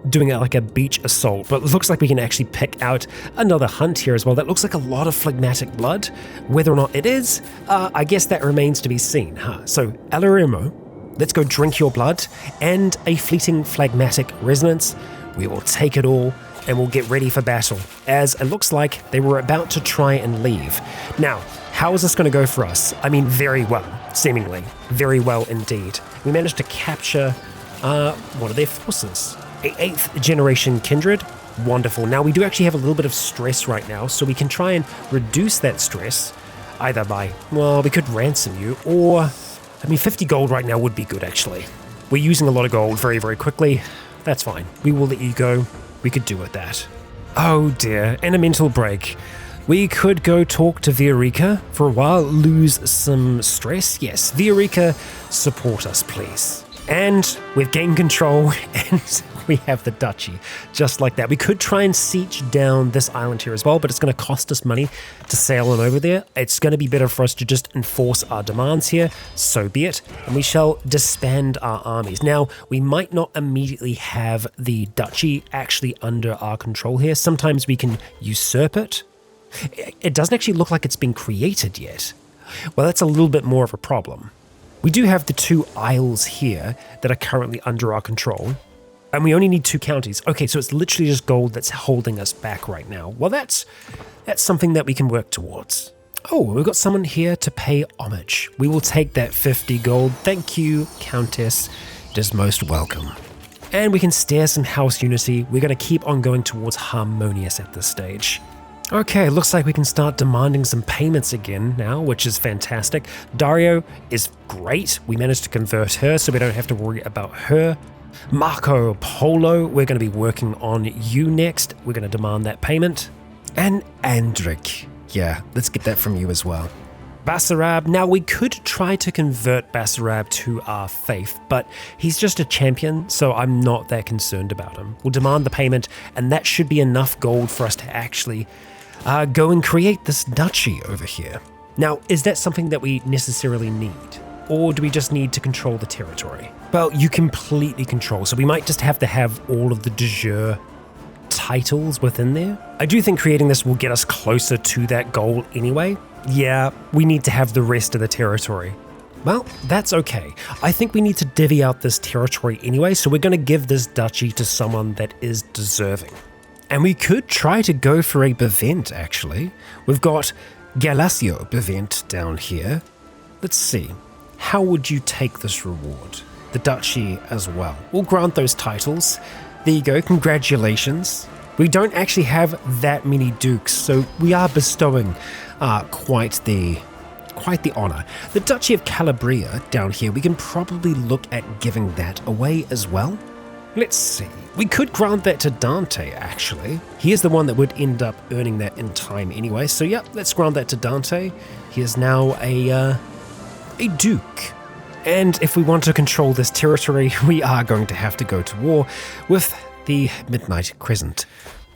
doing it like a beach assault. But it looks like we can actually pick out another hunt here as well. That looks like a lot of phlegmatic blood. Whether or not it is, I guess that remains to be seen. So, Alarimo, let's go drink your blood, and a fleeting phlegmatic resonance. We will take it all, and we'll get ready for battle, as it looks like they were about to try and leave. Now, how is this going to go for us? I mean, very well, seemingly. Very well indeed. We managed to capture one of their forces. A 8th generation kindred. Wonderful. Now, we do actually have a little bit of stress right now, so we can try and reduce that stress, either by, we could ransom you, or, 50 gold right now would be good, actually. We're using a lot of gold very, very quickly. That's fine. We will let you go. We could do with that. Oh dear, and a mental break. We could go talk to Viorica for a while, lose some stress. Yes, Viorica, support us, please. And we've gained control, and we have the duchy, just like that. We could try and siege down this island here as well, but it's going to cost us money to sail on over there. It's going to be better for us to just enforce our demands here, so be it, and we shall disband our armies. Now, we might not immediately have the duchy actually under our control here. Sometimes we can usurp it. It doesn't actually look like it's been created yet. Well, that's a little bit more of a problem. We do have the 2 isles here that are currently under our control, and we only need 2 counties. Okay, so it's literally just gold that's holding us back right now. Well, that's something that we can work towards. Oh, we've got someone here to pay homage. We will take that 50 gold. Thank you, Countess. It is most welcome. And we can stare some house unity. We're going to keep on going towards harmonious at this stage. Okay, looks like we can start demanding some payments again now, which is fantastic. Dario is great. We managed to convert her, so we don't have to worry about her. Marco Polo, we're going to be working on you next. We're going to demand that payment. And Andric. Yeah, let's get that from you as well. Basarab, now we could try to convert Basarab to our faith, but he's just a champion, so I'm not that concerned about him. We'll demand the payment, and that should be enough gold for us to actually go and create this duchy over here. Now, is that something that we necessarily need? Or do we just need to control the territory? Well, you completely control, so we might just have to have all of the de jure titles within there. I do think creating this will get us closer to that goal anyway. Yeah, we need to have the rest of the territory. Well, that's okay. I think we need to divvy out this territory anyway, so we're going to give this duchy to someone that is deserving. And we could try to go for a Bavent, actually. We've got Galasio Bavent down here. Let's see. How would you take this reward? The duchy as well. We'll grant those titles. There you go, congratulations. We don't actually have that many dukes, so we are bestowing quite the honor. The Duchy of Calabria down here, we can probably look at giving that away as well. Let's see. We could grant that to Dante, actually. He is the one that would end up earning that in time anyway. So yeah, let's grant that to Dante. He is now a duke. And if we want to control this territory, we are going to have to go to war with the Midnight Crescent,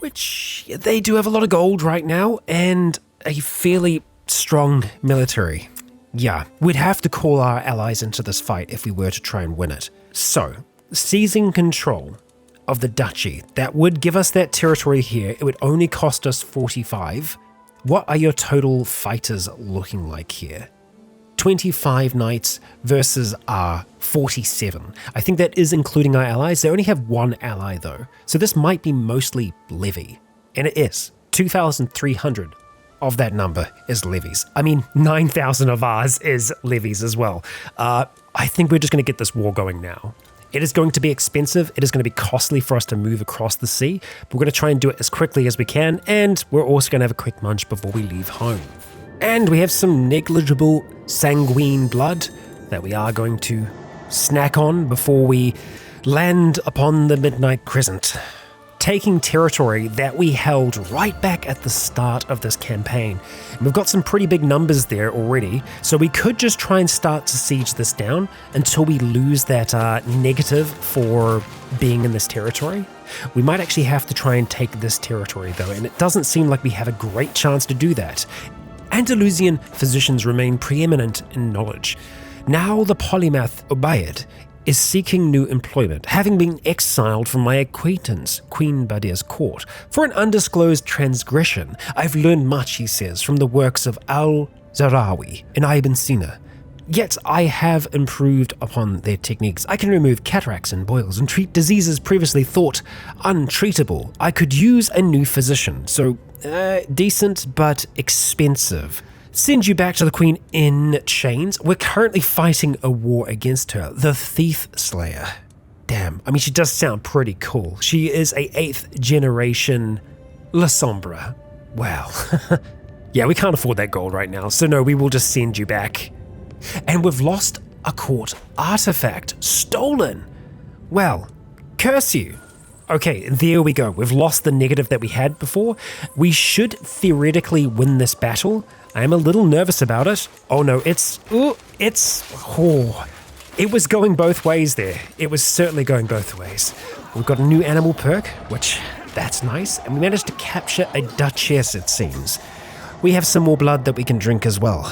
which they do have a lot of gold right now and a fairly strong military. Yeah, we'd have to call our allies into this fight if we were to try and win it. So, seizing control of the duchy, that would give us that territory here. It would only cost us 45. What are your total fighters looking like here? 25 knights versus our 47. I think that is including our allies. They only have one ally though, so this might be mostly levy. And it is. 2,300 of that number is levies. I mean, 9,000 of ours is levies as well. I think we're just going to get this war going now. It is going to be expensive. It is going to be costly for us to move across the sea, but we're going to try and do it as quickly as we can, and we're also going to have a quick munch before we leave home. And we have some negligible sanguine blood that we are going to snack on before we land upon the Midnight Crescent, taking territory that we held right back at the start of this campaign. And we've got some pretty big numbers there already, so we could just try and start to siege this down until we lose that negative for being in this territory. We might actually have to try and take this territory though, and it doesn't seem like we have a great chance to do that. Andalusian physicians remain preeminent in knowledge. Now the polymath Obaid is seeking new employment, having been exiled from my acquaintance, Queen Badia's court, for an undisclosed transgression. I've learned much, he says, from the works of Al-Zarawi and Ibn Sina. Yet I have improved upon their techniques. I can remove cataracts and boils and treat diseases previously thought untreatable. I could use a new physician, so decent but expensive. Send you back to the Queen in chains. We're currently fighting a war against her, the Thief Slayer. Damn, I mean, she does sound pretty cool. She is a 8th generation La Sombra. Wow. Yeah, we can't afford that gold right now, so no, we will just send you back. And we've lost a court artifact. Stolen. Well, curse you. Okay, there we go. We've lost the negative that we had before. We should theoretically win this battle. I am a little nervous about it. Oh no, it was going both ways there. It was certainly going both ways. We've got a new animal perk, which, that's nice. And we managed to capture a duchess, it seems. We have some more blood that we can drink as well.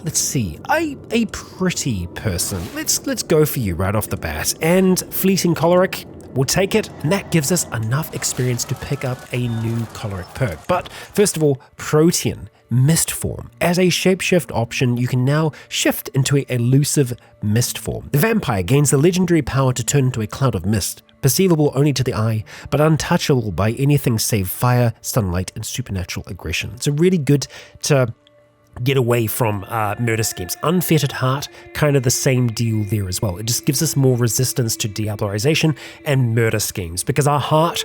Let's see. A pretty person. Let's go for you right off the bat. And fleeting choleric, we'll take it, and that gives us enough experience to pick up a new choleric perk. But first of all, Protean Mist Form. As a shapeshift option, you can now shift into an elusive mist form. The vampire gains the legendary power to turn into a cloud of mist, perceivable only to the eye, but untouchable by anything save fire, sunlight, and supernatural aggression. So really good to get away from murder schemes. Unfettered Heart, kind of the same deal there as well. It just gives us more resistance to diablerization and murder schemes because our heart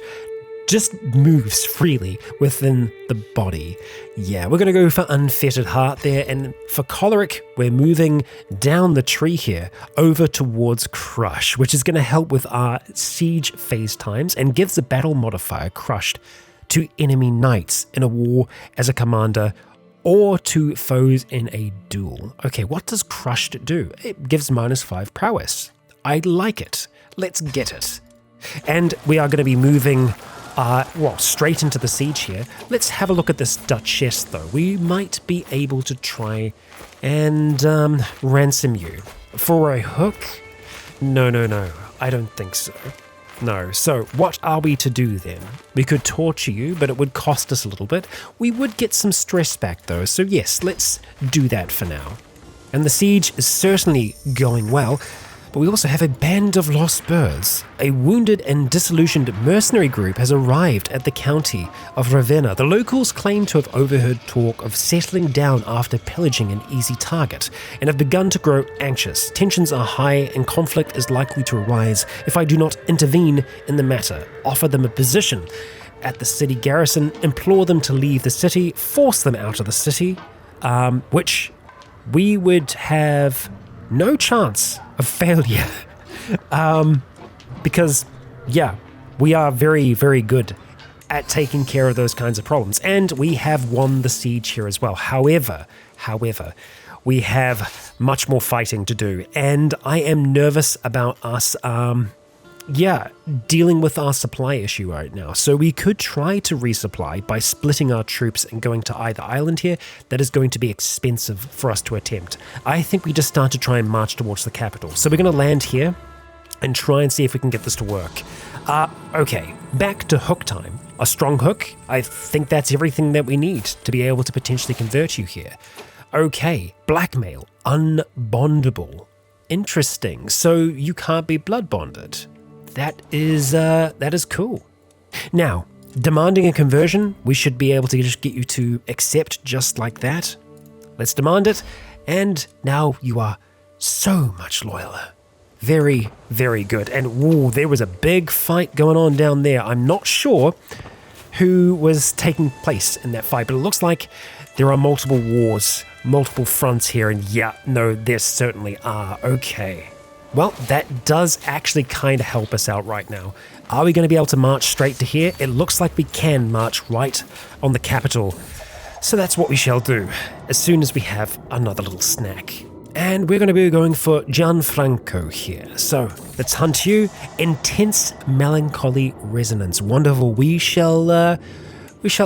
just moves freely within the body. Yeah, we're going to go for Unfettered Heart there, and for Choleric, we're moving down the tree here over towards Crush, which is going to help with our siege phase times and gives the battle modifier crushed to enemy knights in a war as a commander or to foes in a duel. Okay, what does Crushed do? It gives -5 prowess. I like it. Let's get it. And we are going to be moving straight into the siege here. Let's have a look at this Duchess though. We might be able to try and ransom you. For a hook? No, I don't think so. No, so what are we to do then? We could torture you, but it would cost us a little bit. We would get some stress back though, so yes, let's do that for now. And the siege is certainly going well, but we also have a band of lost birds. A wounded and disillusioned mercenary group has arrived at the county of Ravenna. The locals claim to have overheard talk of settling down after pillaging an easy target and have begun to grow anxious. Tensions are high and conflict is likely to arise if I do not intervene in the matter. Offer them a position at the city garrison, implore them to leave the city, force them out of the city, which we would have no chance of failure, because we are very, very good at taking care of those kinds of problems, and we have won the siege here as well. However, we have much more fighting to do, and I am nervous about us yeah, dealing with our supply issue right now. So we could try to resupply by splitting our troops and going to either island here. That is going to be expensive for us to attempt. I think we just start to try and march towards the capital. So we're going to land here and try and see if we can get this to work. Okay, back to hook time. A strong hook, I think that's everything that we need to be able to potentially convert you here. Okay, blackmail, unbondable. Interesting, so you can't be blood bonded. That is cool. Now, demanding a conversion, we should be able to just get you to accept just like that. Let's demand it, and now you are so much loyaler. Very, very good. And whoa, there was a big fight going on down there. I'm not sure who was taking place in that fight, but it looks like there are multiple wars, multiple fronts here, and yeah, no, there certainly are. Okay. Well, that does actually kind of help us out right now. Are we going to be able to march straight to here? It looks like we can march right on the capital. So that's what we shall do, as soon as we have another little snack. And we're going to be going for Gianfranco here. So let's hunt you. Intense melancholy resonance. Wonderful. We shall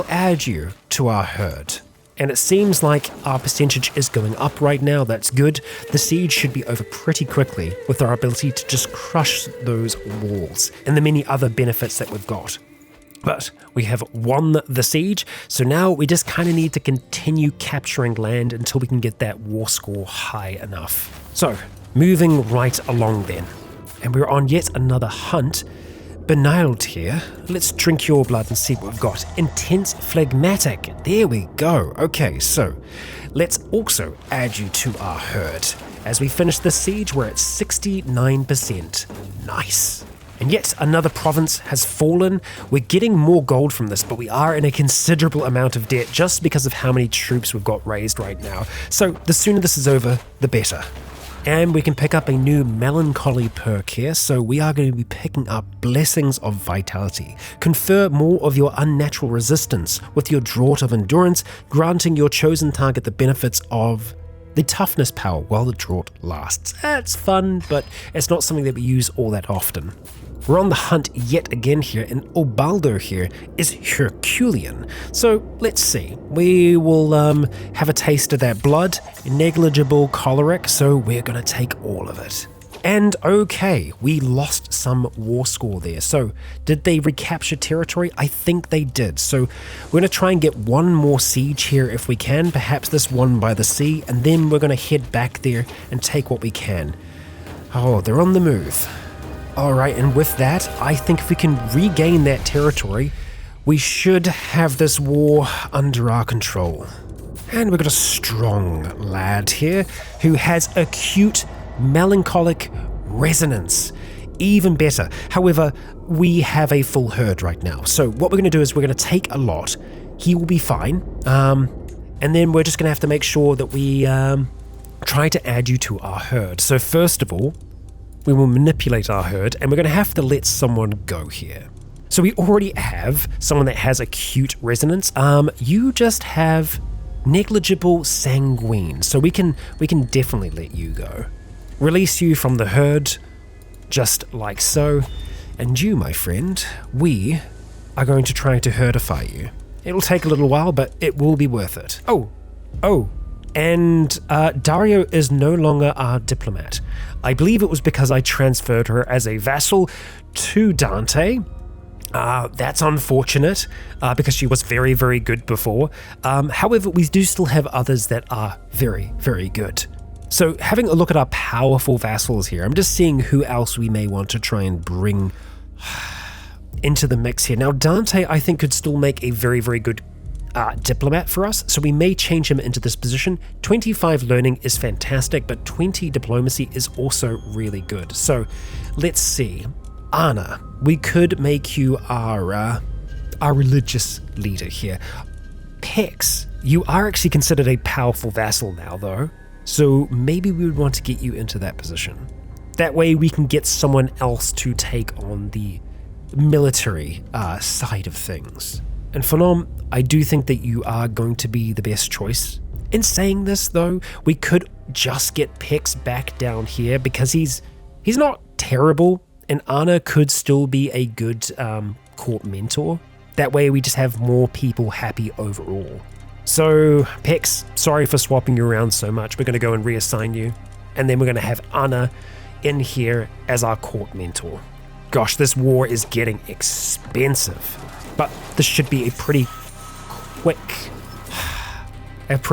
add you to our herd. And it seems like our percentage is going up right now. That's good. The siege should be over pretty quickly with our ability to just crush those walls and the many other benefits that we've got. But we have won the siege, so now we just kind of need to continue capturing land until we can get that war score high enough. So, moving right along then. And we're on yet another hunt. Benailed here. Let's drink your blood and see what we've got. Intense phlegmatic. There we go. Okay, so let's also add you to our herd. As we finish this siege, we're at 69%. Nice. And yet another province has fallen. We're getting more gold from this, but we are in a considerable amount of debt just because of how many troops we've got raised right now. So the sooner this is over, the better. And we can pick up a new melancholy perk here, so we are going to be picking up Blessings of Vitality. Confer more of your unnatural resistance with your Draught of Endurance, granting your chosen target the benefits of the toughness power while the drought lasts. That's fun, but it's not something that we use all that often. We're on the hunt yet again here, and Ubaldo here is Herculean. So let's see. We will have a taste of that blood. Negligible choleric, so we're going to take all of it. And okay, we lost some war score there. So did they recapture territory? I think they did. So we're going to try and get one more siege here if we can, perhaps this one by the sea, and then we're going to head back there and take what we can. Oh, they're on the move. All right, and with that, I think if we can regain that territory, we should have this war under our control. And we've got a strong lad here who has acute melancholic resonance. Even better. However, we have a full herd right now. So what we're going to do is we're going to take a lot. He will be fine. And then we're just going to have to make sure that we try to add you to our herd. So first of all, we will manipulate our herd, and we're going to have to let someone go here. So we already have someone that has acute resonance. You just have negligible sanguine, so we can definitely let you go. Release you from the herd, just like so. And you, my friend, we are going to try to herdify you. It'll take a little while, but it will be worth it. Oh, and Dario is no longer our diplomat. I believe it was because I transferred her as a vassal to Dante. That's unfortunate, because she was very, very good before. However, we do still have others that are very, very good. So having a look at our powerful vassals here, I'm just seeing who else we may want to try and bring into the mix here. Now, Dante, I think, could still make a very, very good diplomat for us, so we may change him into this position. 25 learning is fantastic, but 20 diplomacy is also really good. So let's see. Anna, we could make you our religious leader here. Pecs, you are actually considered a powerful vassal now though, so maybe we would want to get you into that position. That way we can get someone else to take on the military side of things. And Phenom, I do think that you are going to be the best choice. In saying this though, we could just get Pecs back down here because he's not terrible and Anna could still be a good court mentor. That way we just have more people happy overall. So, Pecs, sorry for swapping you around so much. We're going to go and reassign you. And then we're going to have Anna in here as our court mentor. Gosh, this war is getting expensive. But this should be a pretty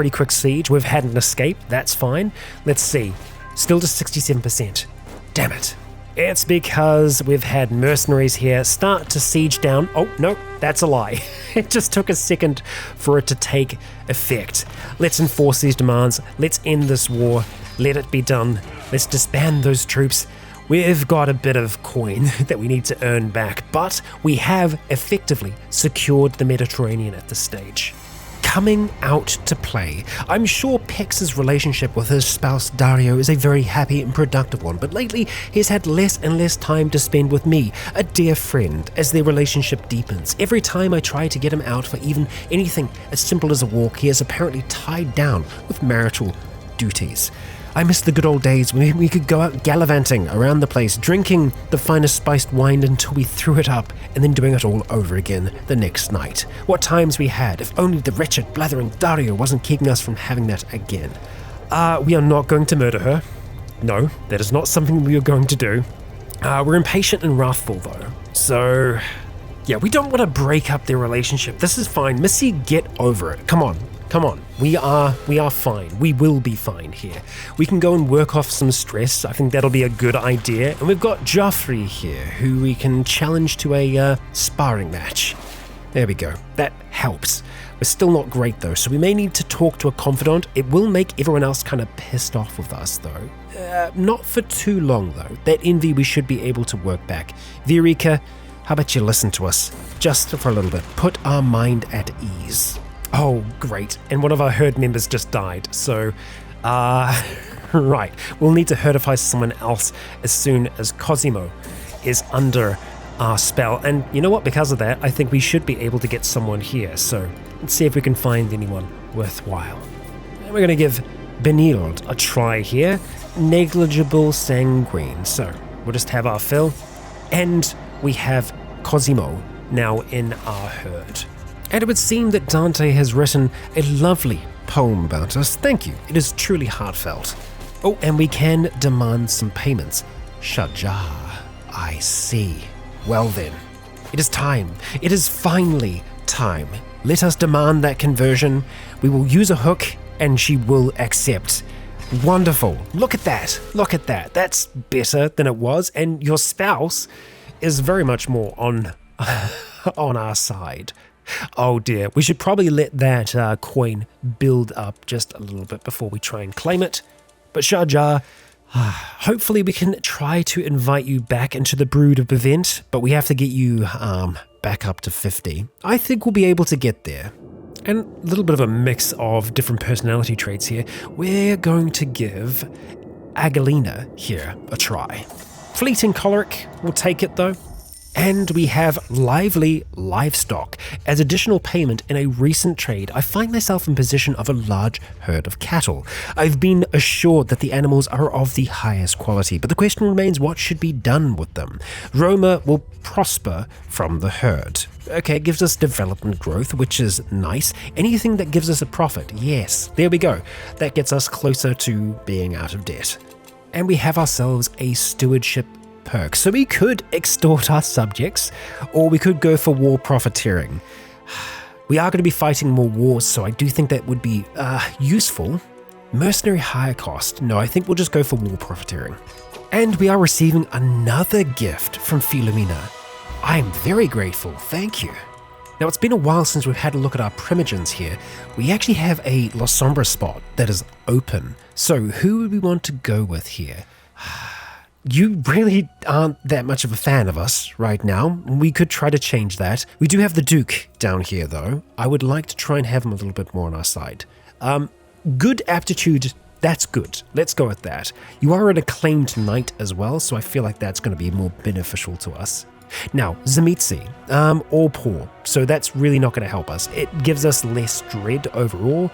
quick siege. We've had an escape. That's fine. Let's see. Still just 67%. Damn it. It's because we've had mercenaries here start to siege down. Oh, no, that's a lie. It just took a second for it to take effect. Let's enforce these demands. Let's end this war. Let it be done. Let's disband those troops. We've got a bit of coin that we need to earn back, but we have effectively secured the Mediterranean at this stage. Coming out to play. I'm sure Pecs' relationship with his spouse Dario is a very happy and productive one, but lately he's had less and less time to spend with me, a dear friend, as their relationship deepens. Every time I try to get him out for even anything as simple as a walk, he is apparently tied down with marital duties. I miss the good old days when we could go out gallivanting around the place, drinking the finest spiced wine until we threw it up, and then doing it all over again the next night. What times we had, if only the wretched, blathering Dario wasn't keeping us from having that again. We are not going to murder her. No, that is not something we are going to do. We're impatient and wrathful though, so yeah, we don't want to break up their relationship. This is fine. Missy, get over it. Come on. We are fine. We will be fine here. We can go and work off some stress. I think that'll be a good idea. And we've got Joffrey here, who we can challenge to a sparring match. There we go. That helps. We're still not great though, so we may need to talk to a confidant. It will make everyone else kind of pissed off with us though. Not for too long though. That envy we should be able to work back. Viorica, how about you listen to us? Just for a little bit. Put our mind at ease. Oh, great. And one of our herd members just died. So, right. We'll need to herdify someone else as soon as Cosimo is under our spell. And you know what? Because of that, I think we should be able to get someone here. So, let's see if we can find anyone worthwhile. And we're going to give Benilde a try here. Negligible sanguine. So, we'll just have our fill. And we have Cosimo now in our herd. And it would seem that Dante has written a lovely poem about us. Thank you. It is truly heartfelt. Oh, and we can demand some payments. Shajar, I see. Well then, it is time. It is finally time. Let us demand that conversion. We will use a hook and she will accept. Wonderful. Look at that. Look at that. That's better than it was. And your spouse is very much more on our side. Oh dear, we should probably let that coin build up just a little bit before we try and claim it. But Shajar, hopefully we can try to invite you back into the brood of Bavent, but we have to get you back up to 50. I think we'll be able to get there. And a little bit of a mix of different personality traits here. We're going to give Agalina here a try. Fleeting choleric, we'll take it though. And we have lively livestock. As additional payment in a recent trade, I find myself in possession of a large herd of cattle. I've been assured that the animals are of the highest quality, but the question remains what should be done with them. Roma will prosper from the herd. Okay, it gives us development growth, which is nice. Anything that gives us a profit, yes, there we go. That gets us closer to being out of debt. And we have ourselves a stewardship perk. So we could extort our subjects, or we could go for war profiteering. We are going to be fighting more wars, so I do think that would be useful. Mercenary hire cost. No, I think we'll just go for war profiteering. And we are receiving another gift from Philomena. I am very grateful, thank you. Now it's been a while since we've had a look at our primogens here. We actually have a La Sombra spot that is open. So who would we want to go with here? You really aren't that much of a fan of us right now. We could try to change that. We do have the Duke down here though. I would like to try and have him a little bit more on our side. Good aptitude, that's good. Let's go with that. You are an acclaimed knight as well, so I feel like that's going to be more beneficial to us. Now, Zemitzi, all poor, so that's really not going to help us. It gives us less dread overall,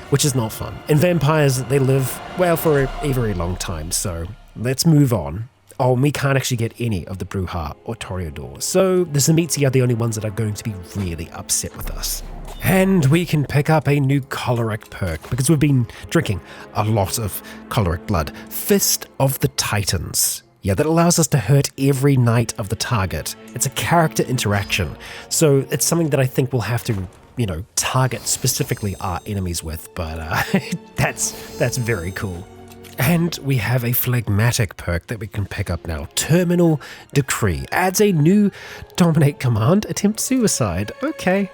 which is not fun. And vampires, they live, well, for a very long time, so let's move on. Oh, and we can't actually get any of the Bruja or Toreador, so the Tzimisce are the only ones that are going to be really upset with us. And we can pick up a new choleric perk, because we've been drinking a lot of choleric blood. Fist of the Titans. Yeah, that allows us to hurt every knight of the target. It's a character interaction, so it's something that I think we'll have to, target specifically our enemies with, but that's very cool. And we have a phlegmatic perk that we can pick up now. Terminal Decree adds a new dominate command, attempt suicide. Okay.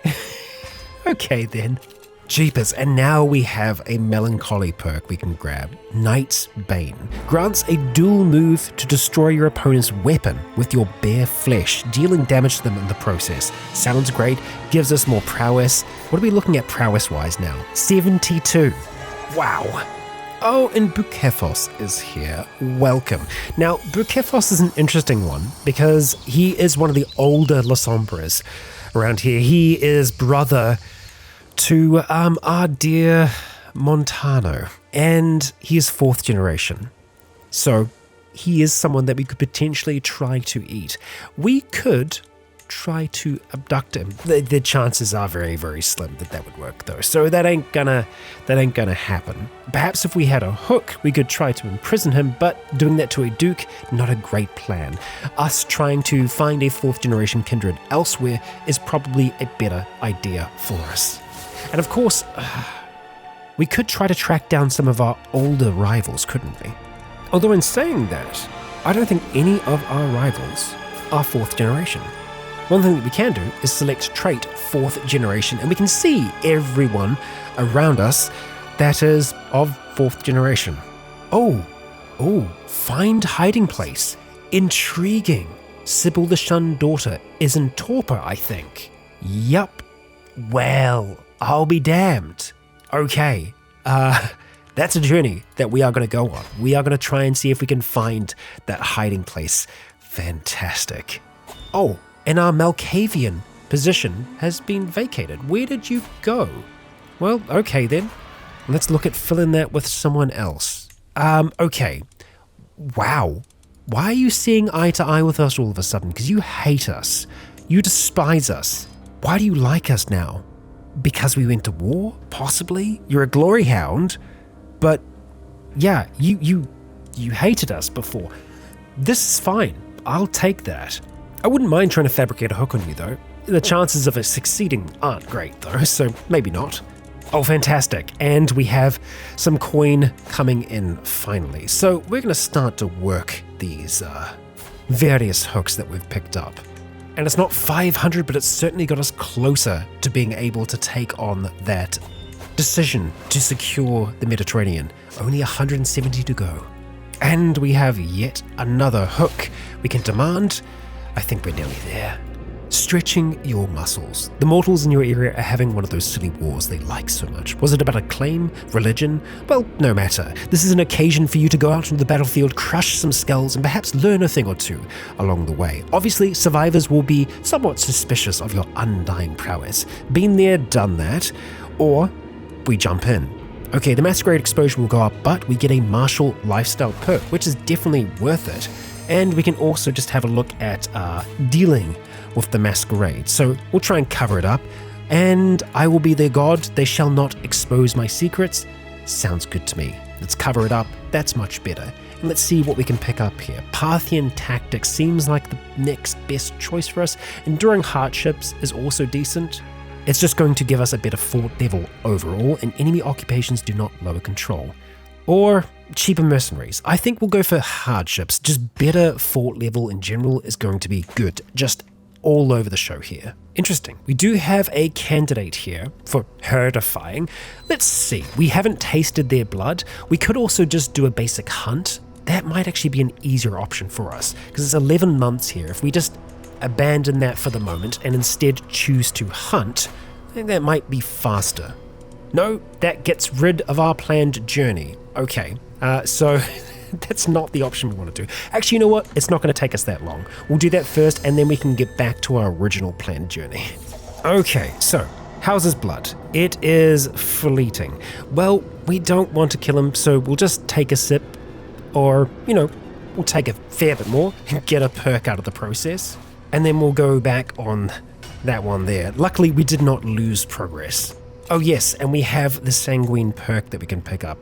Okay then. Jeepers, and now we have a melancholy perk we can grab. Knight's Bane. Grants a dual move to destroy your opponent's weapon with your bare flesh, dealing damage to them in the process. Sounds great, gives us more prowess. What are we looking at prowess-wise now? 72. Wow. Oh, and Bucephos is here. Welcome. Now, Bucephos is an interesting one because he is one of the older La Sombras around here. He is brother to our dear Montano, and he is 4th generation. So he is someone that we could potentially try to eat. We could try to abduct him. The chances are very, very slim that would work though. So that ain't gonna happen. Perhaps if we had a hook, we could try to imprison him, but doing that to a duke, not a great plan. Us trying to find a 4th generation kindred elsewhere is probably a better idea for us. And of course, we could try to track down some of our older rivals, couldn't we? Although in saying that, I don't think any of our rivals are 4th generation. One thing that we can do is select trait 4th generation, and we can see everyone around us that is of 4th generation. Oh, find hiding place. Intriguing. Sybil the Shunned Daughter is in torpor, I think. Yup. Well, I'll be damned. Okay, that's a journey that we are going to go on. We are going to try and see if we can find that hiding place. Fantastic. Oh, and our Malkavian position has been vacated. Where did you go? Well, okay then. Let's look at filling that with someone else. Okay. Wow. Why are you seeing eye to eye with us all of a sudden? Because you hate us. You despise us. Why do you like us now? Because we went to war? Possibly? You're a glory hound. But yeah, you hated us before. This is fine. I'll take that. I wouldn't mind trying to fabricate a hook on you though. The chances of it succeeding aren't great though, so maybe not. Oh, fantastic. And we have some coin coming in finally. So we're going to start to work these various hooks that we've picked up. And it's not 500, but it's certainly got us closer to being able to take on that decision to secure the Mediterranean. Only 170 to go. And we have yet another hook we can demand. I think we're nearly there. Stretching your muscles. The mortals in your area are having one of those silly wars they like so much. Was it about a claim? Religion? Well, no matter. This is an occasion for you to go out into the battlefield, crush some skulls, and perhaps learn a thing or two along the way. Obviously, survivors will be somewhat suspicious of your undying prowess. Been there, done that. Or we jump in. Okay, the masquerade exposure will go up, but we get a martial lifestyle perk, which is definitely worth it. And we can also just have a look at dealing with the masquerade. So we'll try and cover it up. And I will be their god. They shall not expose my secrets. Sounds good to me. Let's cover it up. That's much better. And let's see what we can pick up here. Parthian tactics seems like the next best choice for us. Enduring hardships is also decent. It's just going to give us a better fort level overall, and enemy occupations do not lower control. Or cheaper mercenaries. I think we'll go for hardships. Just better fort level in general is going to be good. Just all over the show here. Interesting. We do have a candidate here for herdifying. Let's see. We haven't tasted their blood. We could also just do a basic hunt. That might actually be an easier option for us because it's 11 months here. If we just abandon that for the moment and instead choose to hunt, I think that might be faster. No, that gets rid of our planned journey. Okay, so that's not the option we want to do. Actually, you know what? It's not going to take us that long. We'll do that first and then we can get back to our original planned journey. Okay, so how's his blood? It is fleeting. Well, we don't want to kill him, so we'll just take a sip or, We'll take a fair bit more and get a perk out of the process. And then we'll go back on that one there. Luckily, we did not lose progress. Oh yes, and we have the Sanguine perk that we can pick up.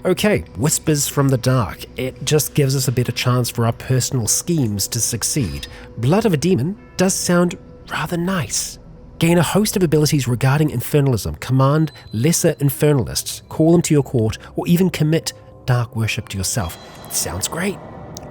Okay, Whispers from the Dark. It just gives us a better chance for our personal schemes to succeed. Blood of a Demon does sound rather nice. Gain a host of abilities regarding infernalism. Command lesser infernalists, call them to your court, or even commit dark worship to yourself. Sounds great.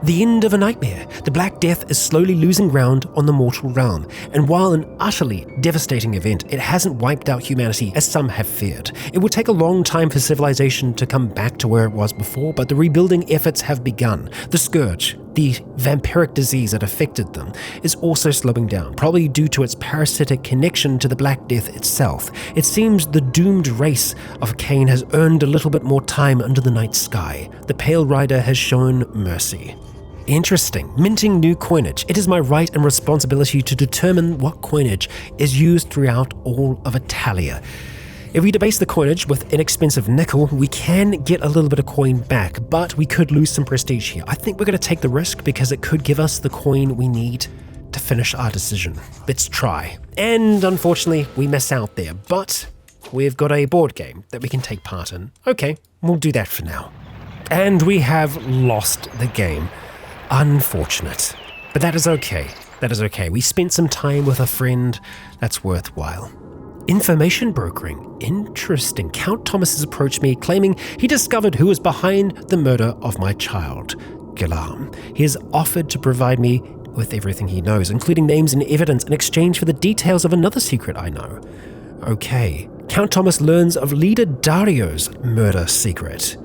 The end of a nightmare. The Black Death is slowly losing ground on the mortal realm, and while an utterly devastating event, it hasn't wiped out humanity as some have feared. It will take a long time for civilization to come back to where it was before, but the rebuilding efforts have begun. The Scourge, the vampiric disease that affected them, is also slowing down, probably due to its parasitic connection to the Black Death itself. It seems the doomed race of Cain has earned a little bit more time under the night sky. The Pale Rider has shown mercy. Interesting. Minting new coinage. It is my right and responsibility to determine what coinage is used throughout all of Italia. If we debase the coinage with inexpensive nickel, we can get a little bit of coin back, but we could lose some prestige here. I think we're going to take the risk because it could give us the coin we need to finish our decision. Let's try. And unfortunately, we miss out there, but we've got a board game that we can take part in. Okay, we'll do that for now. And we have lost the game. Unfortunate. But that is okay. That is okay. We spent some time with a friend. That's worthwhile. Information brokering. Interesting. Count Thomas has approached me claiming he discovered who was behind the murder of my child, Guillaume. He has offered to provide me with everything he knows, including names and evidence, in exchange for the details of another secret I know. Okay. Count Thomas learns of leader Dario's murder secret.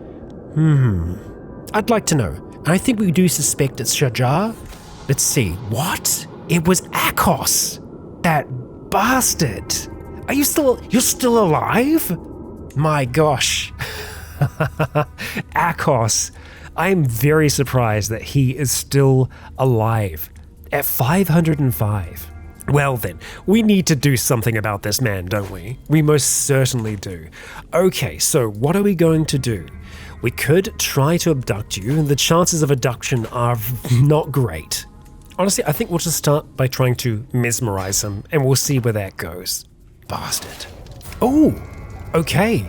I'd like to know. I think we do suspect it's Shajar. Let's see. What? It was Akos. That bastard. You're still alive? My gosh. Akos. I'm very surprised that he is still alive at 505. Well then, we need to do something about this man, don't we? We most certainly do. Okay, so what are we going to do? We could try to abduct you, and the chances of abduction are not great. Honestly, I think we'll just start by trying to mesmerize him, and we'll see where that goes. Bastard. Oh, okay.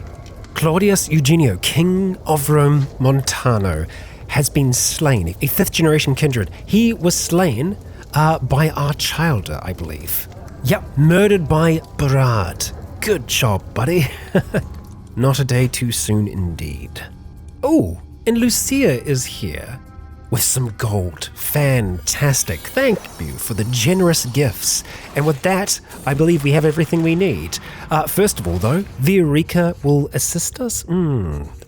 Claudius Eugenio, King of Rome Montano, has been slain. A 5th generation kindred. He was slain by our childer, I believe. Yep, murdered by Barad. Good job, buddy. Not a day too soon indeed. Oh, and Lucia is here with some gold. Fantastic. Thank you for the generous gifts. And with that, I believe we have everything we need. First of all, though, Viorica will assist us.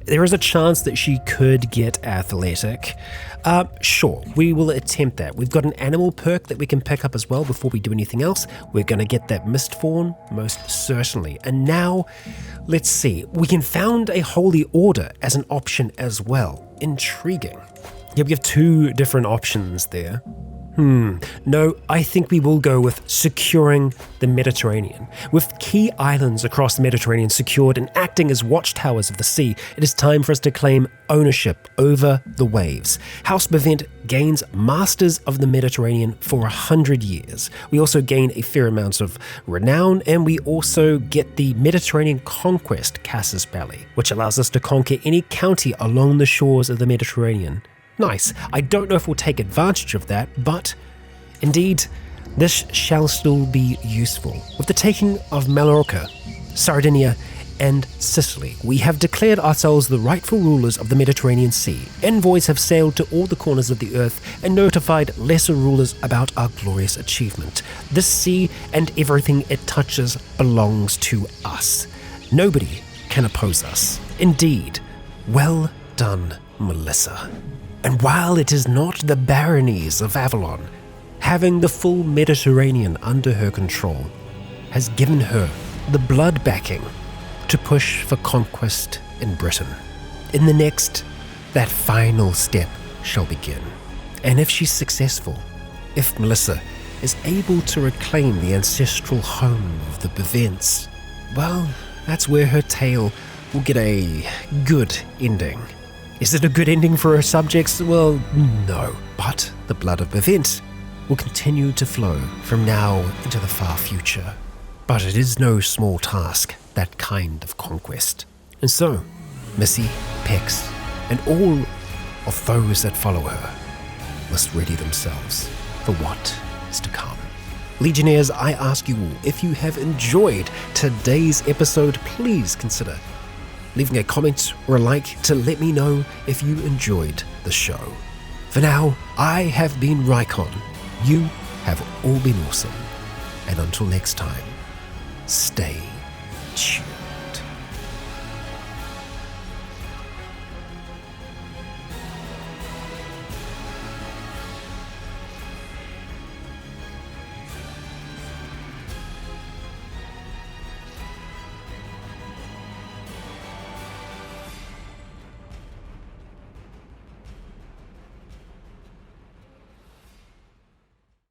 There is a chance that she could get athletic. Sure, we will attempt that. We've got an animal perk that we can pick up as well before we do anything else. We're going to get that Mistfawn, most certainly. And now, let's see. We can found a holy order as an option as well. Intriguing. Yeah, we have 2 different options there. No, I think we will go with securing the Mediterranean. With key islands across the Mediterranean secured and acting as watchtowers of the sea, it is time for us to claim ownership over the waves. House Bavent gains Masters of the Mediterranean for 100 years. We also gain a fair amount of renown, and we also get the Mediterranean Conquest Casus Belli, which allows us to conquer any county along the shores of the Mediterranean. Nice. I don't know if we'll take advantage of that, but indeed, this shall still be useful. With the taking of Mallorca, Sardinia, and Sicily, we have declared ourselves the rightful rulers of the Mediterranean Sea. Envoys have sailed to all the corners of the earth and notified lesser rulers about our glorious achievement. This sea and everything it touches belongs to us. Nobody can oppose us. Indeed, well done, Melissa. And while it is not the baronies of Avalon, having the full Mediterranean under her control has given her the blood backing to push for conquest in Britain. In the next, that final step shall begin. And if she's successful, if Melissa is able to reclaim the ancestral home of the Bavents, well, that's where her tale will get a good ending. Is it a good ending for her subjects? Well, no. But the blood of Bavent will continue to flow from now into the far future. But it is no small task, that kind of conquest. And so, Missy, Pecs, and all of those that follow her must ready themselves for what is to come. Legionnaires, I ask you all, if you have enjoyed today's episode, please consider leaving a comment or a like to let me know if you enjoyed the show. For now, I have been Rycon. You have all been awesome. And until next time, stay tuned.